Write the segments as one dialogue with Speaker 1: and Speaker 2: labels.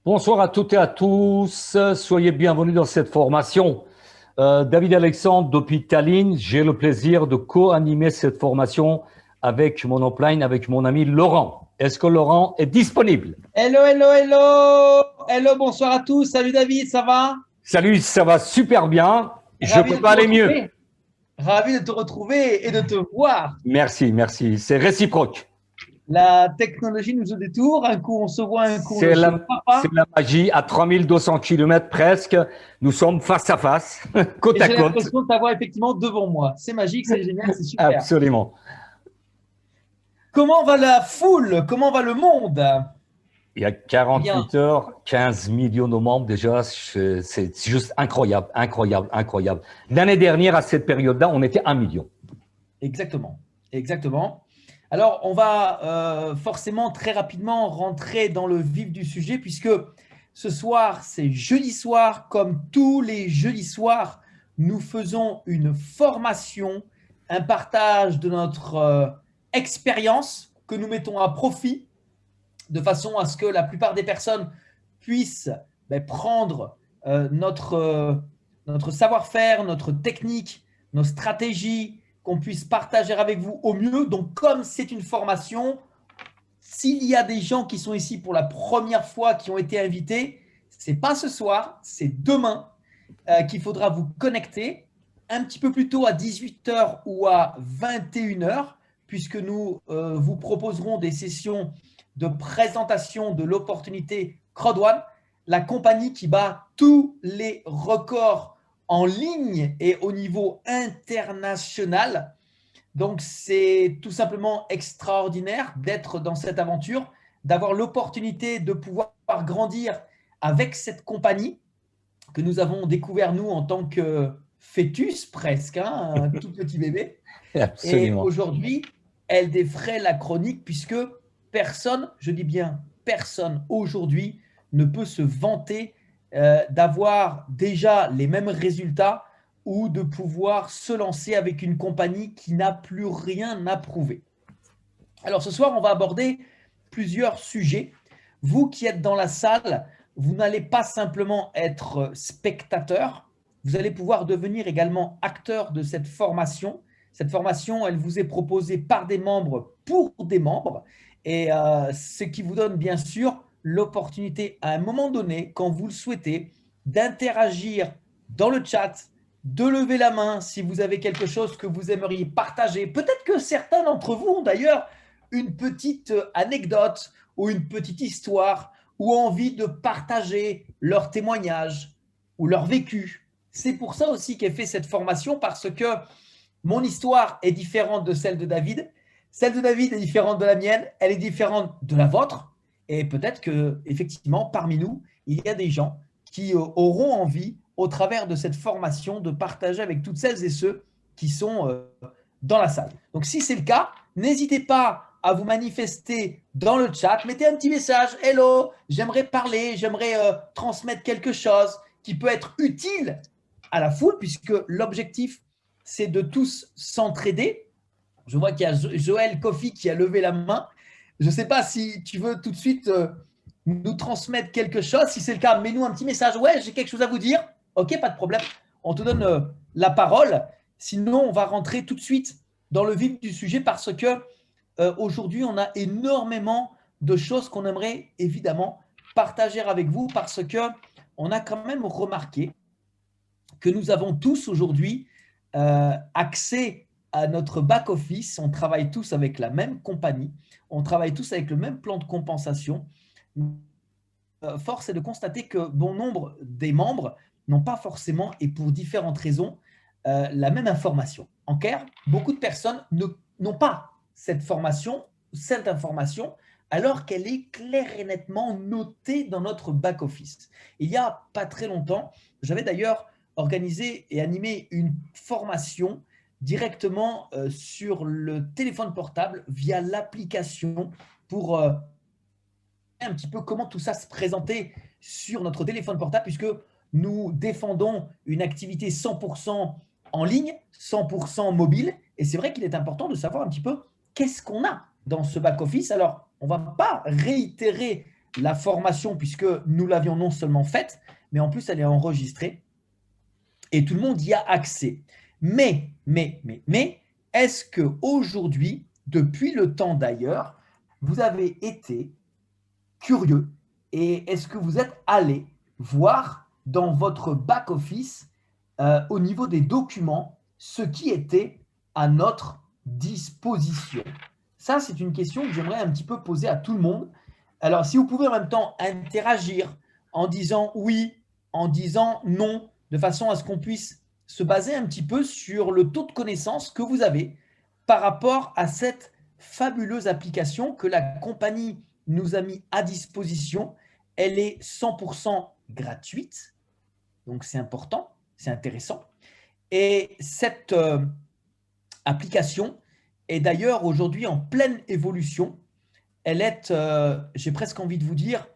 Speaker 1: Bonsoir à toutes et à tous. Soyez bienvenus dans cette formation. David Alexandre depuis Tallinn. J'ai le plaisir de co-animer cette formation avec mon upline, avec mon ami Laurent. Est-ce que Laurent est disponible?
Speaker 2: Hello, hello, hello. Hello, bonsoir à tous. Salut David, ça va?
Speaker 1: Salut, ça va super bien. Je ne
Speaker 2: Ravi
Speaker 1: peux
Speaker 2: de
Speaker 1: pas
Speaker 2: te
Speaker 1: aller mieux.
Speaker 2: retrouver. Ravi de te retrouver et de te voir.
Speaker 1: Merci, merci. C'est réciproque.
Speaker 2: La technologie nous joue des tours. Un coup, on se voit, un coup, on ne
Speaker 1: C'est
Speaker 2: se
Speaker 1: la,
Speaker 2: voit
Speaker 1: c'est
Speaker 2: pas.
Speaker 1: la magie. À 3200 km presque, nous sommes face à face, côte
Speaker 2: Et
Speaker 1: à
Speaker 2: j'ai
Speaker 1: côte.
Speaker 2: l'impression de t'avoir effectivement devant moi. C'est magique, c'est génial, c'est super.
Speaker 1: Absolument.
Speaker 2: Comment va la foule? Comment va le monde?
Speaker 1: Il y a
Speaker 2: Eh bien,
Speaker 1: 48 heures, 15 millions de membres déjà, c'est juste incroyable, incroyable, incroyable. L'année dernière, à cette période-là, on était 1 million.
Speaker 2: exactement. Exactement. Alors, on va forcément très rapidement rentrer dans le vif du sujet puisque ce soir, c'est jeudi soir. Comme tous les jeudis soirs, nous faisons une formation, un partage de notre expérience que nous mettons à profit de façon à ce que la plupart des personnes puissent prendre notre savoir-faire, notre technique, nos stratégies, qu'on puisse partager avec vous au mieux. Donc, comme c'est une formation, s'il y a des gens qui sont ici pour la première fois, qui ont été invités, c'est pas ce soir, c'est demain qu'il faudra vous connecter un petit peu plus tôt à 18 h ou à 21 h, puisque nous vous proposerons des sessions de présentation de l'opportunité CrowdOne, la compagnie qui bat tous les records en ligne et au niveau international. Donc, c'est tout simplement extraordinaire d'être dans cette aventure, d'avoir l'opportunité de pouvoir grandir avec cette compagnie que nous avons découvert, nous, en tant que fœtus presque, hein, un tout petit bébé. Et
Speaker 1: Absolument.
Speaker 2: aujourd'hui, elle défraie la chronique puisque personne, je dis bien personne aujourd'hui, ne peut se vanter d'avoir déjà les mêmes résultats ou de pouvoir se lancer avec une compagnie qui n'a plus rien à prouver. Alors ce soir, on va aborder plusieurs sujets. Vous qui êtes dans la salle, vous n'allez pas simplement être spectateur, vous allez pouvoir devenir également acteur de cette formation. Cette formation, elle vous est proposée par des membres pour des membres, et ce qui vous donne bien sûr l'opportunité à un moment donné, quand vous le souhaitez, d'interagir dans le chat, de lever la main si vous avez quelque chose que vous aimeriez partager. Peut-être que certains d'entre vous ont d'ailleurs une petite anecdote ou une petite histoire ou envie de partager leur témoignage ou leur vécu. C'est pour ça aussi qu'est fait cette formation, parce que mon histoire est différente de celle de David. Celle de David est différente de la mienne, elle est différente de la vôtre. Et peut-être que effectivement, parmi nous, il y a des gens qui auront envie, au travers de cette formation, de partager avec toutes celles et ceux qui sont dans la salle. Donc, si c'est le cas, n'hésitez pas à vous manifester dans le chat. Mettez un petit message. Hello, j'aimerais parler, j'aimerais transmettre quelque chose qui peut être utile à la foule, puisque l'objectif, c'est de tous s'entraider. Je vois qu'il y a Joël Kofi qui a levé la main. Je ne sais pas si tu veux tout de suite nous transmettre quelque chose. Si c'est le cas, mets-nous un petit message. Ouais, j'ai quelque chose à vous dire. Ok, pas de problème. On te donne la parole. Sinon, on va rentrer tout de suite dans le vif du sujet, parce que aujourd'hui, on a énormément de choses qu'on aimerait évidemment partager avec vous, parce que on a quand même remarqué que nous avons tous aujourd'hui accès à notre back-office. On travaille tous avec la même compagnie, on travaille tous avec le même plan de compensation. Force est de constater que bon nombre des membres n'ont pas forcément, et pour différentes raisons, la même information. En clair, beaucoup de personnes n'ont pas cette formation, cette information, alors qu'elle est claire et nettement notée dans notre back-office. Il n'y a pas très longtemps, j'avais d'ailleurs organisé et animé une formation directement sur le téléphone portable via l'application pour un petit peu comment tout ça se présentait sur notre téléphone portable, puisque nous défendons une activité 100% en ligne, 100% mobile. Et c'est vrai qu'il est important de savoir un petit peu qu'est-ce qu'on a dans ce back-office. Alors, on ne va pas réitérer la formation, puisque nous l'avions non seulement faite, mais en plus, elle est enregistrée et tout le monde y a accès. Mais, est-ce qu'aujourd'hui, depuis le temps d'ailleurs, vous avez été curieux et est-ce que vous êtes allé voir dans votre back-office, au niveau des documents, ce qui était à notre disposition? Ça, c'est une question que j'aimerais un petit peu poser à tout le monde. Alors, si vous pouvez en même temps interagir en disant oui, en disant non, de façon à ce qu'on puisse se baser un petit peu sur le taux de connaissance que vous avez par rapport à cette fabuleuse application que la compagnie nous a mis à disposition. Elle est 100% gratuite, donc c'est important, c'est intéressant. Et cette application est d'ailleurs aujourd'hui en pleine évolution. Elle est, j'ai presque envie de vous dire,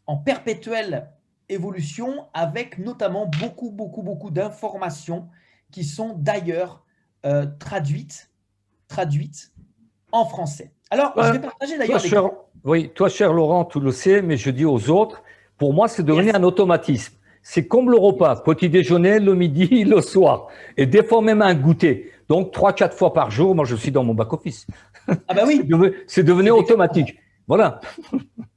Speaker 2: en perpétuelle évolution avec notamment beaucoup d'informations qui sont d'ailleurs traduites en français. Alors, je vais partager d'ailleurs
Speaker 1: Oui, toi, cher Laurent, tu le sais, mais je dis aux autres, pour moi, c'est devenu un automatisme. C'est comme le repas, petit déjeuner, le midi, le soir, et des fois même un goûter. Donc, 3-4 fois par jour, moi, je suis dans mon back-office.
Speaker 2: Ah bah oui.
Speaker 1: C'est devenu automatique. Voilà.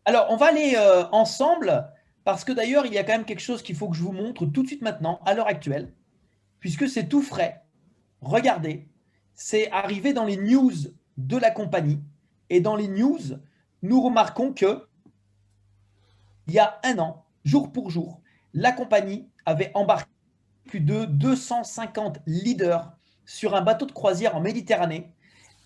Speaker 2: Alors, on va aller ensemble, parce que d'ailleurs, il y a quand même quelque chose qu'il faut que je vous montre tout de suite maintenant, à l'heure actuelle, puisque c'est tout frais. Regardez, c'est arrivé dans les news de la compagnie. Et dans les news, nous remarquons que il y a un an, jour pour jour, la compagnie avait embarqué plus de 250 leaders sur un bateau de croisière en Méditerranée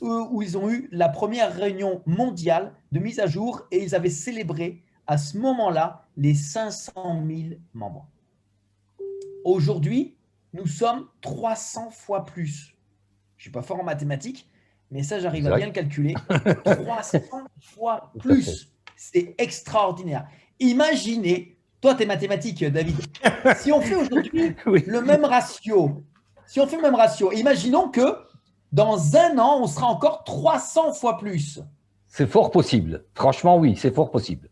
Speaker 2: où ils ont eu la première réunion mondiale de mise à jour et ils avaient célébré à ce moment-là les 500 000 membres. Aujourd'hui, nous sommes 300 fois plus. Je ne suis pas fort en mathématiques, mais ça, j'arrive à bien le calculer. 300 fois plus. C'est extraordinaire. Imaginez, toi, tes mathématiques, David, si on fait aujourd'hui le même ratio, imaginons que dans un an, on sera encore 300 fois plus.
Speaker 1: C'est fort possible. Franchement, oui, c'est fort possible.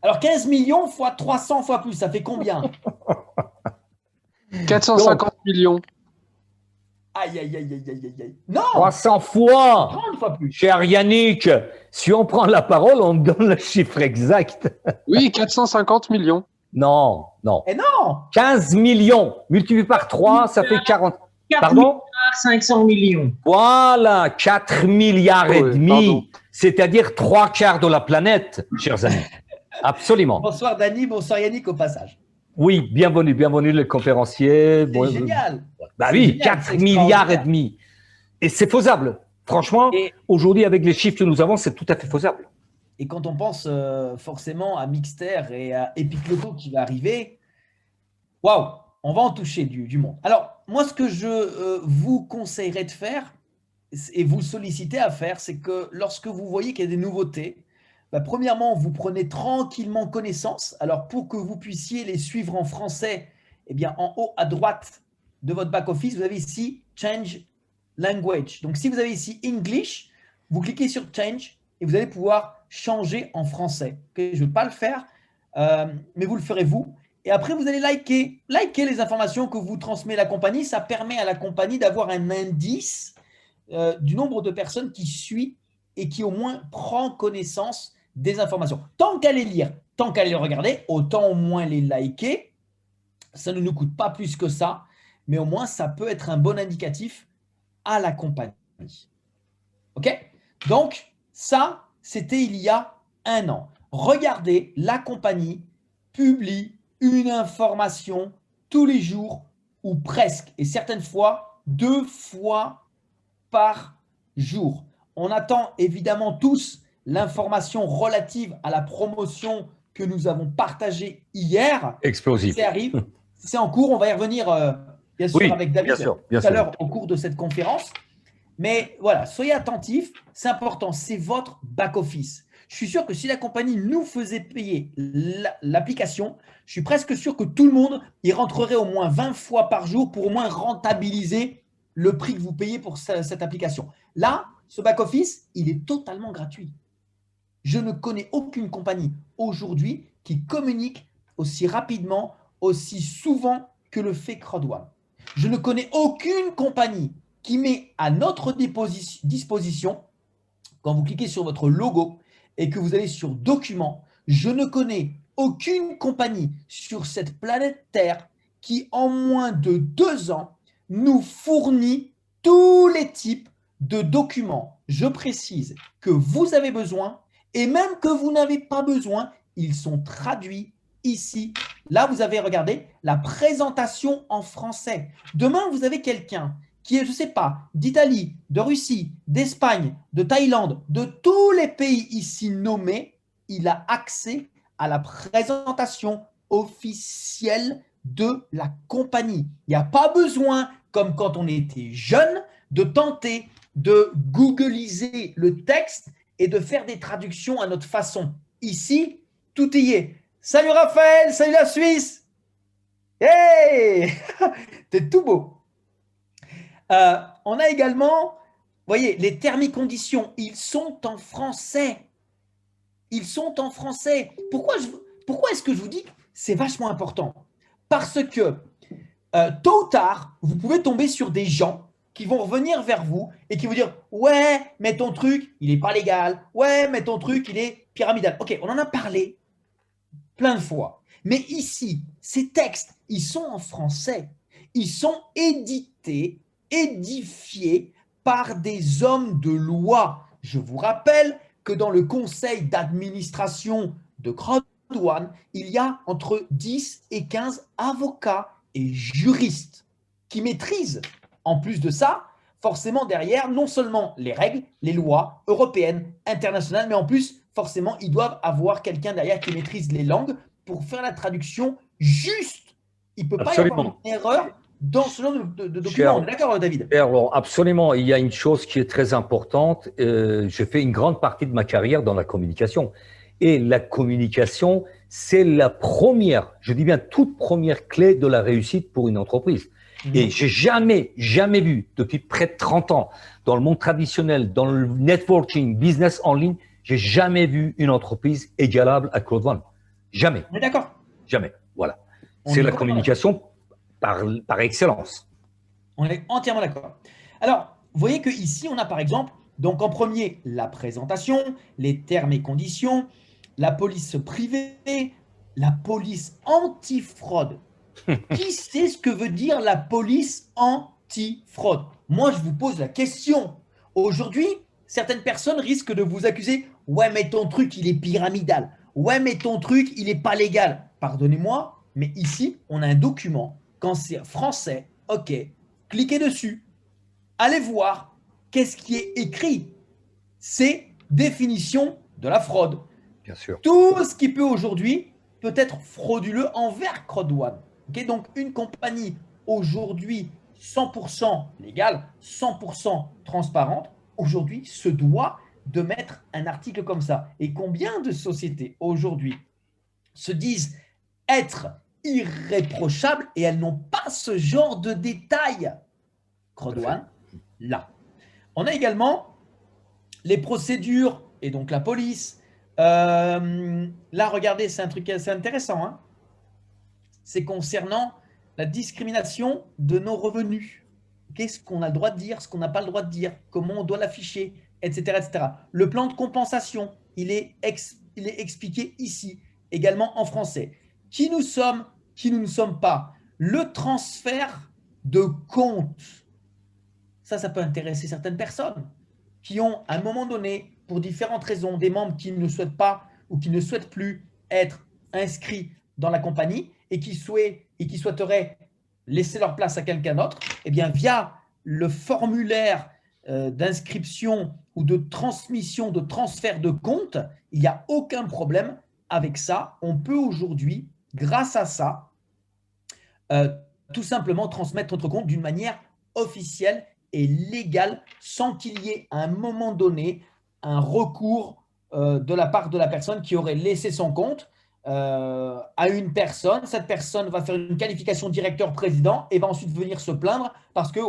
Speaker 2: Alors, 15 millions fois 300 fois plus, ça fait combien?
Speaker 3: 450 millions.
Speaker 2: Aïe. Non!
Speaker 1: 300 fois!
Speaker 2: 30 fois plus.
Speaker 1: Cher Yannick, si on prend la parole, on me donne le chiffre exact.
Speaker 3: Oui, 450 millions.
Speaker 1: Non.
Speaker 2: Et non!
Speaker 1: 15 millions. Multiplié par 3, ça fait 40.
Speaker 4: 4
Speaker 1: Pardon?
Speaker 4: 500 millions.
Speaker 1: Voilà, 4 milliards et demi.
Speaker 3: Pardon.
Speaker 1: C'est-à-dire 3/4 de la planète, chers amis. Absolument.
Speaker 2: Bonsoir Dany, bonsoir Yannick au passage.
Speaker 1: Oui, bienvenue les conférenciers.
Speaker 2: C'est génial.
Speaker 1: Bah oui,
Speaker 2: génial,
Speaker 1: 4 milliards et demi. Et c'est faisable. Franchement, aujourd'hui, avec les chiffres que nous avons, c'est tout à fait faisable.
Speaker 2: Et quand on pense forcément à Mixter et à Epic Loto qui va arriver, waouh, on va en toucher du monde. Alors, moi, ce que je vous conseillerais de faire et vous solliciter à faire, c'est que lorsque vous voyez qu'il y a des nouveautés, premièrement, vous prenez tranquillement connaissance. Alors, pour que vous puissiez les suivre en français, eh bien, en haut à droite de votre back-office, vous avez ici « Change Language ». Donc, si vous avez ici « English », vous cliquez sur « Change » et vous allez pouvoir changer en français. Okay, je ne vais pas le faire, mais vous le ferez vous. Et après, vous allez liker les informations que vous transmet la compagnie. Ça permet à la compagnie d'avoir un indice du nombre de personnes qui suit et qui au moins prend connaissance des informations. Tant qu'à les lire, tant qu'à les regarder, autant au moins les liker. Ça ne nous coûte pas plus que ça, mais au moins ça peut être un bon indicatif à la compagnie. OK? Donc, ça, c'était il y a un an. Regardez, la compagnie publie une information tous les jours ou presque, et certaines fois 2 fois par jour. On attend évidemment tous l'information relative à la promotion que nous avons partagée hier.
Speaker 1: Explosif.
Speaker 2: Ça arrive, c'est en cours, on va y revenir bien sûr avec David tout à l'heure au cours de cette conférence. Mais voilà, soyez attentifs, c'est important, c'est votre back-office. Je suis sûr que si la compagnie nous faisait payer l'application, je suis presque sûr que tout le monde y rentrerait au moins 20 fois par jour pour au moins rentabiliser le prix que vous payez pour cette application. Là, ce back-office, il est totalement gratuit. Je ne connais aucune compagnie aujourd'hui qui communique aussi rapidement, aussi souvent que le fait CrowdOne. Je ne connais aucune compagnie qui met à notre disposition, quand vous cliquez sur votre logo et que vous allez sur Documents, je ne connais aucune compagnie sur cette planète Terre qui, en moins de 2 ans, nous fournit tous les types de documents. Je précise que vous avez besoin et même que vous n'avez pas besoin, ils sont traduits ici. Là, vous avez regardé la présentation en français. Demain, vous avez quelqu'un qui est, je ne sais pas, d'Italie, de Russie, d'Espagne, de Thaïlande, de tous les pays ici nommés, il a accès à la présentation officielle de la compagnie. Il n'y a pas besoin, comme quand on était jeune, de tenter de googliser le texte et de faire des traductions à notre façon. Ici, tout y est. Salut Raphaël, salut la Suisse. Hey, t'es tout beau. On a également, vous voyez, les termes et conditions, ils sont en français. Ils sont en français. Pourquoi est-ce que je vous dis que c'est vachement important? Parce que tôt ou tard, vous pouvez tomber sur des gens qui vont revenir vers vous et qui vont dire « Ouais, mais ton truc, il n'est pas légal. Ouais, mais ton truc, il est pyramidal. » Ok, on en a parlé plein de fois. Mais ici, ces textes, ils sont en français. Ils sont édités, édifiés par des hommes de loi. Je vous rappelle que dans le conseil d'administration de CrowdOne, il y a entre 10 et 15 avocats et juristes qui maîtrisent, en plus de ça, forcément derrière, non seulement les règles, les lois européennes, internationales, mais en plus, forcément, ils doivent avoir quelqu'un derrière qui maîtrise les langues pour faire la traduction juste. Il ne peut pas y avoir une erreur dans ce genre de document. On est d'accord, David?
Speaker 1: Alors, absolument. Il y a une chose qui est très importante. J'ai fait une grande partie de ma carrière dans la communication. Et la communication, c'est la première, je dis bien toute première clé de la réussite pour une entreprise. Et j'ai jamais vu, depuis près de 30 ans, dans le monde traditionnel, dans le networking, business en ligne, j'ai jamais vu une entreprise égalable à CrowdOne. Jamais.
Speaker 2: On est d'accord?
Speaker 1: Jamais. Voilà. C'est la communication par excellence.
Speaker 2: On est entièrement d'accord. Alors, vous voyez qu'ici, on a par exemple, donc en premier, la présentation, les termes et conditions, la police privée, la police anti-fraude. Qui sait ce que veut dire la police anti-fraude? Moi, je vous pose la question. Aujourd'hui, certaines personnes risquent de vous accuser. Ouais, mais ton truc, il est pyramidal. Ouais, mais ton truc, il n'est pas légal. Pardonnez-moi, mais ici, on a un document. Quand c'est français, ok, cliquez dessus. Allez voir qu'est-ce qui est écrit. C'est définition de la fraude.
Speaker 1: Bien sûr.
Speaker 2: Tout ce qui peut aujourd'hui peut être frauduleux envers CrowdOne. Okay, donc, une compagnie aujourd'hui 100% légale, 100% transparente, aujourd'hui se doit de mettre un article comme ça. Et combien de sociétés aujourd'hui se disent être irréprochables et elles n'ont pas ce genre de détails? CrowdOne, là. On a également les procédures et donc la police. Là, regardez, c'est un truc assez intéressant. Hein. C'est concernant la discrimination de nos revenus. Qu'est-ce qu'on a le droit de dire, ce qu'on n'a pas le droit de dire, comment on doit l'afficher, etc., etc. Le plan de compensation, il est expliqué ici, également en français. Qui nous sommes, qui nous ne sommes pas. Le transfert de compte. Ça peut intéresser certaines personnes qui ont, à un moment donné, pour différentes raisons, des membres qui ne souhaitent pas ou qui ne souhaitent plus être inscrits dans la compagnie et qui souhaiteraient laisser leur place à quelqu'un d'autre, eh bien, via le formulaire d'inscription ou de transmission, de transfert de compte, il n'y a aucun problème avec ça. On peut aujourd'hui, grâce à ça, tout simplement transmettre notre compte d'une manière officielle et légale sans qu'il y ait à un moment donné un recours de la part de la personne qui aurait laissé son compte à une personne. Cette personne va faire une qualification directeur-président et va ensuite venir se plaindre parce que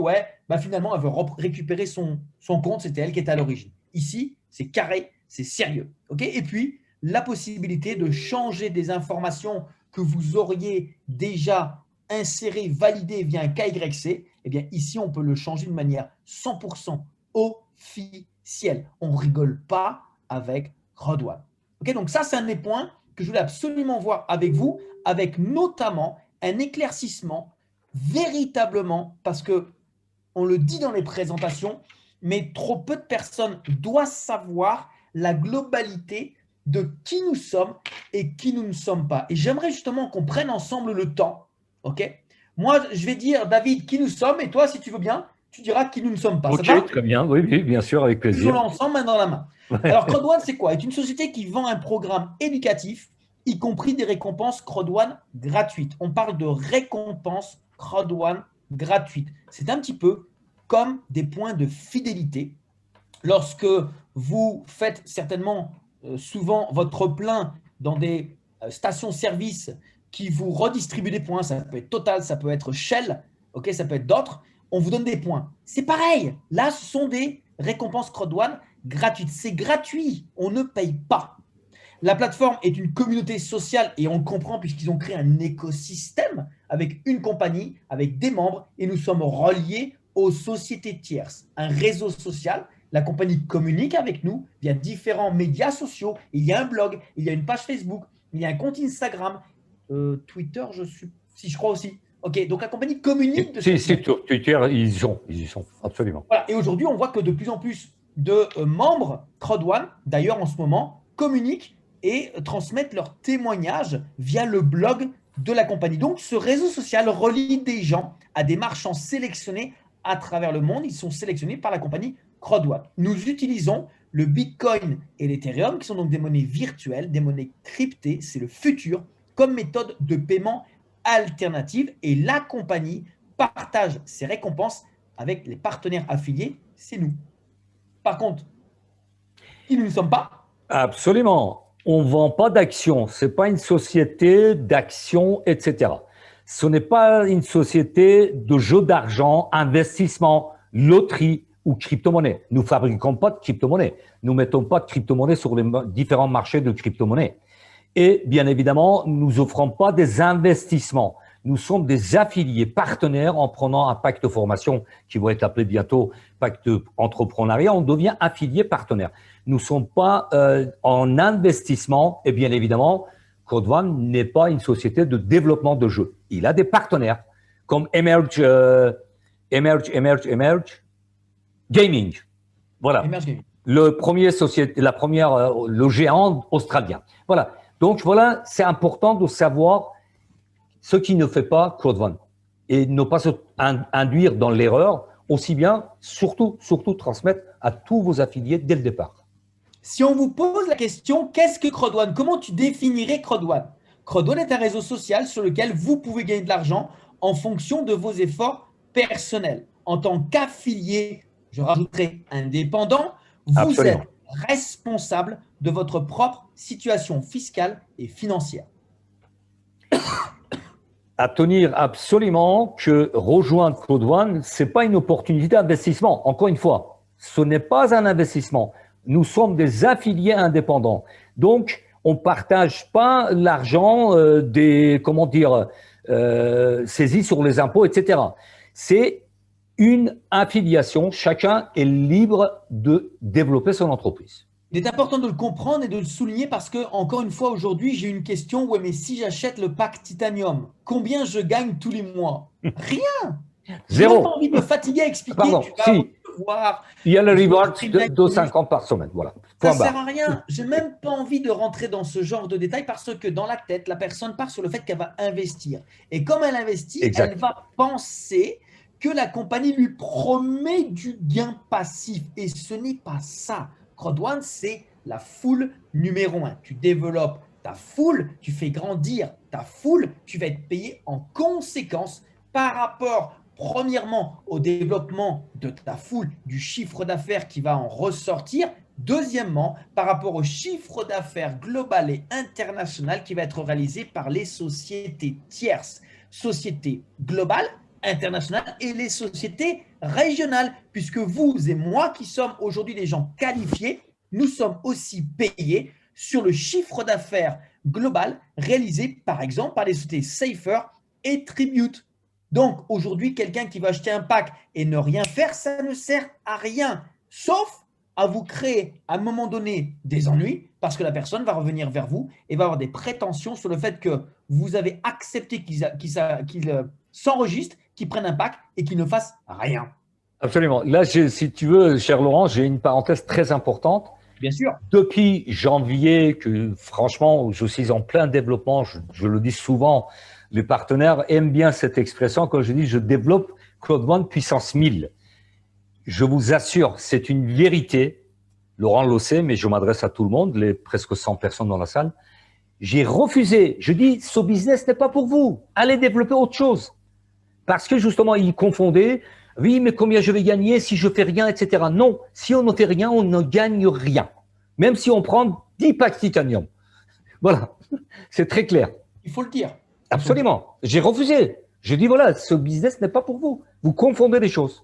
Speaker 2: finalement, elle veut récupérer son compte. C'était elle qui était à l'origine. Ici, c'est carré, c'est sérieux. Okay, et puis, la possibilité de changer des informations que vous auriez déjà insérées, validées via un KYC, eh bien, ici, on peut le changer de manière 100% officielle. On ne rigole pas avec CrowdOne. Okay, donc ça, c'est un des points que je voulais absolument voir avec vous, avec notamment un éclaircissement véritablement, parce que on le dit dans les présentations, mais trop peu de personnes doivent savoir la globalité de qui nous sommes et qui nous ne sommes pas. Et j'aimerais justement qu'on prenne ensemble le temps. Ok? Moi, je vais dire, David, qui nous sommes, et toi, si tu veux bien, tu diras qui nous ne sommes pas.
Speaker 1: Ok,
Speaker 2: Ça va?
Speaker 1: très bien. Oui, oui, bien sûr, avec plaisir.
Speaker 2: Faisons-le ensemble, main dans la main. Alors, CrowdOne, c'est quoi? C'est une société qui vend un programme éducatif, y compris des récompenses CrowdOne gratuites. On parle de récompenses CrowdOne gratuites. C'est un petit peu comme des points de fidélité. Lorsque vous faites certainement souvent votre plein dans des stations-service qui vous redistribuent des points, ça peut être Total, ça peut être Shell, okay, ça peut être d'autres, on vous donne des points. C'est pareil, là ce sont des récompenses CrowdOne gratuites. C'est gratuit, on ne paye pas. La plateforme est une communauté sociale et on le comprend puisqu'ils ont créé un écosystème avec une compagnie, avec des membres et nous sommes reliés aux sociétés tierces. Un réseau social, la compagnie communique avec nous via différents médias sociaux. Il y a un blog, il y a une page Facebook, il y a un compte Instagram, Twitter, je crois aussi. Ok, donc la compagnie communique.
Speaker 1: Si, Twitter, ils y sont, absolument.
Speaker 2: Voilà. Et aujourd'hui, on voit que de plus en plus de membres CrowdOne, d'ailleurs en ce moment, communiquent et transmettent leurs témoignages via le blog de la compagnie. Donc, ce réseau social relie des gens à des marchands sélectionnés à travers le monde. Ils sont sélectionnés par la compagnie CrowdOne. Nous utilisons le Bitcoin et l'Ethereum, qui sont donc des monnaies virtuelles, des monnaies cryptées, c'est le futur, comme méthode de paiement alternative. Et la compagnie partage ses récompenses avec les partenaires affiliés, c'est nous. Par contre, qui nous ne sommes pas?
Speaker 1: Absolument. On ne vend pas d'actions. Ce n'est pas une société d'actions, etc. Ce n'est pas une société de jeux d'argent, investissement, loterie ou crypto-monnaie. Nous ne fabriquons pas de crypto-monnaie. Nous ne mettons pas de crypto-monnaie sur les différents marchés de crypto-monnaie. Et bien évidemment, nous n'offrons pas des investissements. Nous sommes des affiliés partenaires en prenant un pacte de formation qui va être appelé bientôt pacte entrepreneuriat. On devient affilié partenaire. Nous ne sommes pas en investissement et bien évidemment, CrowdOne n'est pas une société de développement de jeux. Il a des partenaires comme Emerge Gaming. Voilà.
Speaker 2: Emerge Gaming.
Speaker 1: Le géant australien. Voilà. Donc voilà, c'est important de savoir ce qui ne fait pas CrowdOne et ne pas se induire dans l'erreur, aussi bien, surtout transmettre à tous vos affiliés dès le départ.
Speaker 2: Si on vous pose la question, qu'est-ce que CrowdOne? Comment tu définirais CrowdOne? CrowdOne est un réseau social sur lequel vous pouvez gagner de l'argent en fonction de vos efforts personnels. En tant qu'affilié, je rajouterai indépendant, vous
Speaker 1: Absolument.
Speaker 2: êtes responsable de votre propre situation fiscale et financière.
Speaker 1: À tenir absolument que rejoindre CrowdOne, ce n'est pas une opportunité d'investissement. Encore une fois, ce n'est pas un investissement. Nous sommes des affiliés indépendants. Donc, on ne partage pas l'argent saisis sur les impôts, etc. C'est une affiliation. Chacun est libre de développer son entreprise.
Speaker 2: Il est important de le comprendre et de le souligner parce que, encore une fois, aujourd'hui, j'ai une question. Ouais, mais si j'achète le pack Titanium, combien je gagne tous les mois? Rien.
Speaker 1: Zéro.
Speaker 2: J'ai pas envie de me fatiguer à expliquer.
Speaker 1: Pardon,
Speaker 2: voir.
Speaker 1: Il y a le reward de 2,50 par semaine. Voilà.
Speaker 2: Ça ne sert à rien. Je n'ai même pas envie de rentrer dans ce genre de détails parce que dans la tête, la personne part sur le fait qu'elle va investir. Et comme elle investit, elle va penser que la compagnie lui promet du gain passif. Et ce n'est pas ça. CrowdOne, c'est la foule numéro 1. Tu développes ta foule, tu fais grandir ta foule, tu vas être payé en conséquence par rapport, premièrement, au développement de ta foule, du chiffre d'affaires qui va en ressortir. Deuxièmement, par rapport au chiffre d'affaires global et international qui va être réalisé par les sociétés tierces, sociétés globales, internationales et les sociétés régionales, puisque vous et moi qui sommes aujourd'hui des gens qualifiés, nous sommes aussi payés sur le chiffre d'affaires global réalisé par exemple par les sociétés Safer et Tribute. Donc aujourd'hui, quelqu'un qui va acheter un pack et ne rien faire, ça ne sert à rien, sauf à vous créer à un moment donné des ennuis parce que la personne va revenir vers vous et va avoir des prétentions sur le fait que vous avez accepté qu'il s'enregistre, qu'il prenne un pack et qu'il ne fasse rien.
Speaker 1: Absolument. Là, si tu veux, cher Laurent, j'ai une parenthèse très importante.
Speaker 2: Bien sûr.
Speaker 1: Depuis janvier, que franchement, je suis en plein développement, je le dis souvent, les partenaires aiment bien cette expression quand je dis je développe Claude One puissance 1000. Je vous assure, c'est une vérité. Laurent le sait, mais je m'adresse à tout le monde, les presque 100 personnes dans la salle. J'ai refusé. Je dis, ce business n'est pas pour vous. Allez développer autre chose. Parce que justement, ils confondaient. Oui, mais combien je vais gagner si je fais rien, etc. Non, si on ne fait rien, on ne gagne rien. Même si on prend 10 packs titanium. Voilà, c'est très clair.
Speaker 2: Il faut le dire.
Speaker 1: Absolument. J'ai refusé. J'ai dit, voilà, ce business n'est pas pour vous. Vous confondez les choses.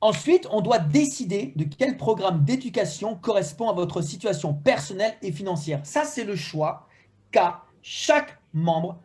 Speaker 2: Ensuite, on doit décider de quel programme d'éducation correspond à votre situation personnelle et financière. Ça, c'est le choix qu'a chaque membre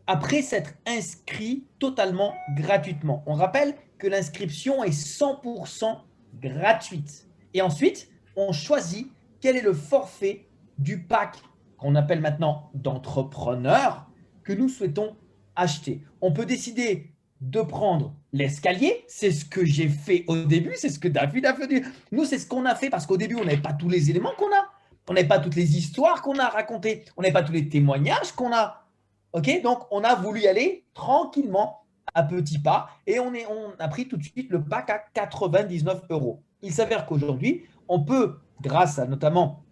Speaker 2: après s'être inscrit totalement gratuitement. On rappelle que l'inscription est 100% gratuite. Et ensuite, on choisit quel est le forfait du pack qu'on appelle maintenant d'entrepreneur que nous souhaitons acheter. On peut décider de prendre l'escalier, c'est ce que j'ai fait au début, c'est ce que David a fait. Nous, c'est ce qu'on a fait parce qu'au début, on n'avait pas tous les éléments qu'on a, on n'avait pas toutes les histoires qu'on a racontées, on n'avait pas tous les témoignages qu'on a. Ok, donc on a voulu y aller tranquillement, à petits pas, et on a pris tout de suite le pack à 99 €. Il s'avère qu'aujourd'hui, on peut, grâce à notamment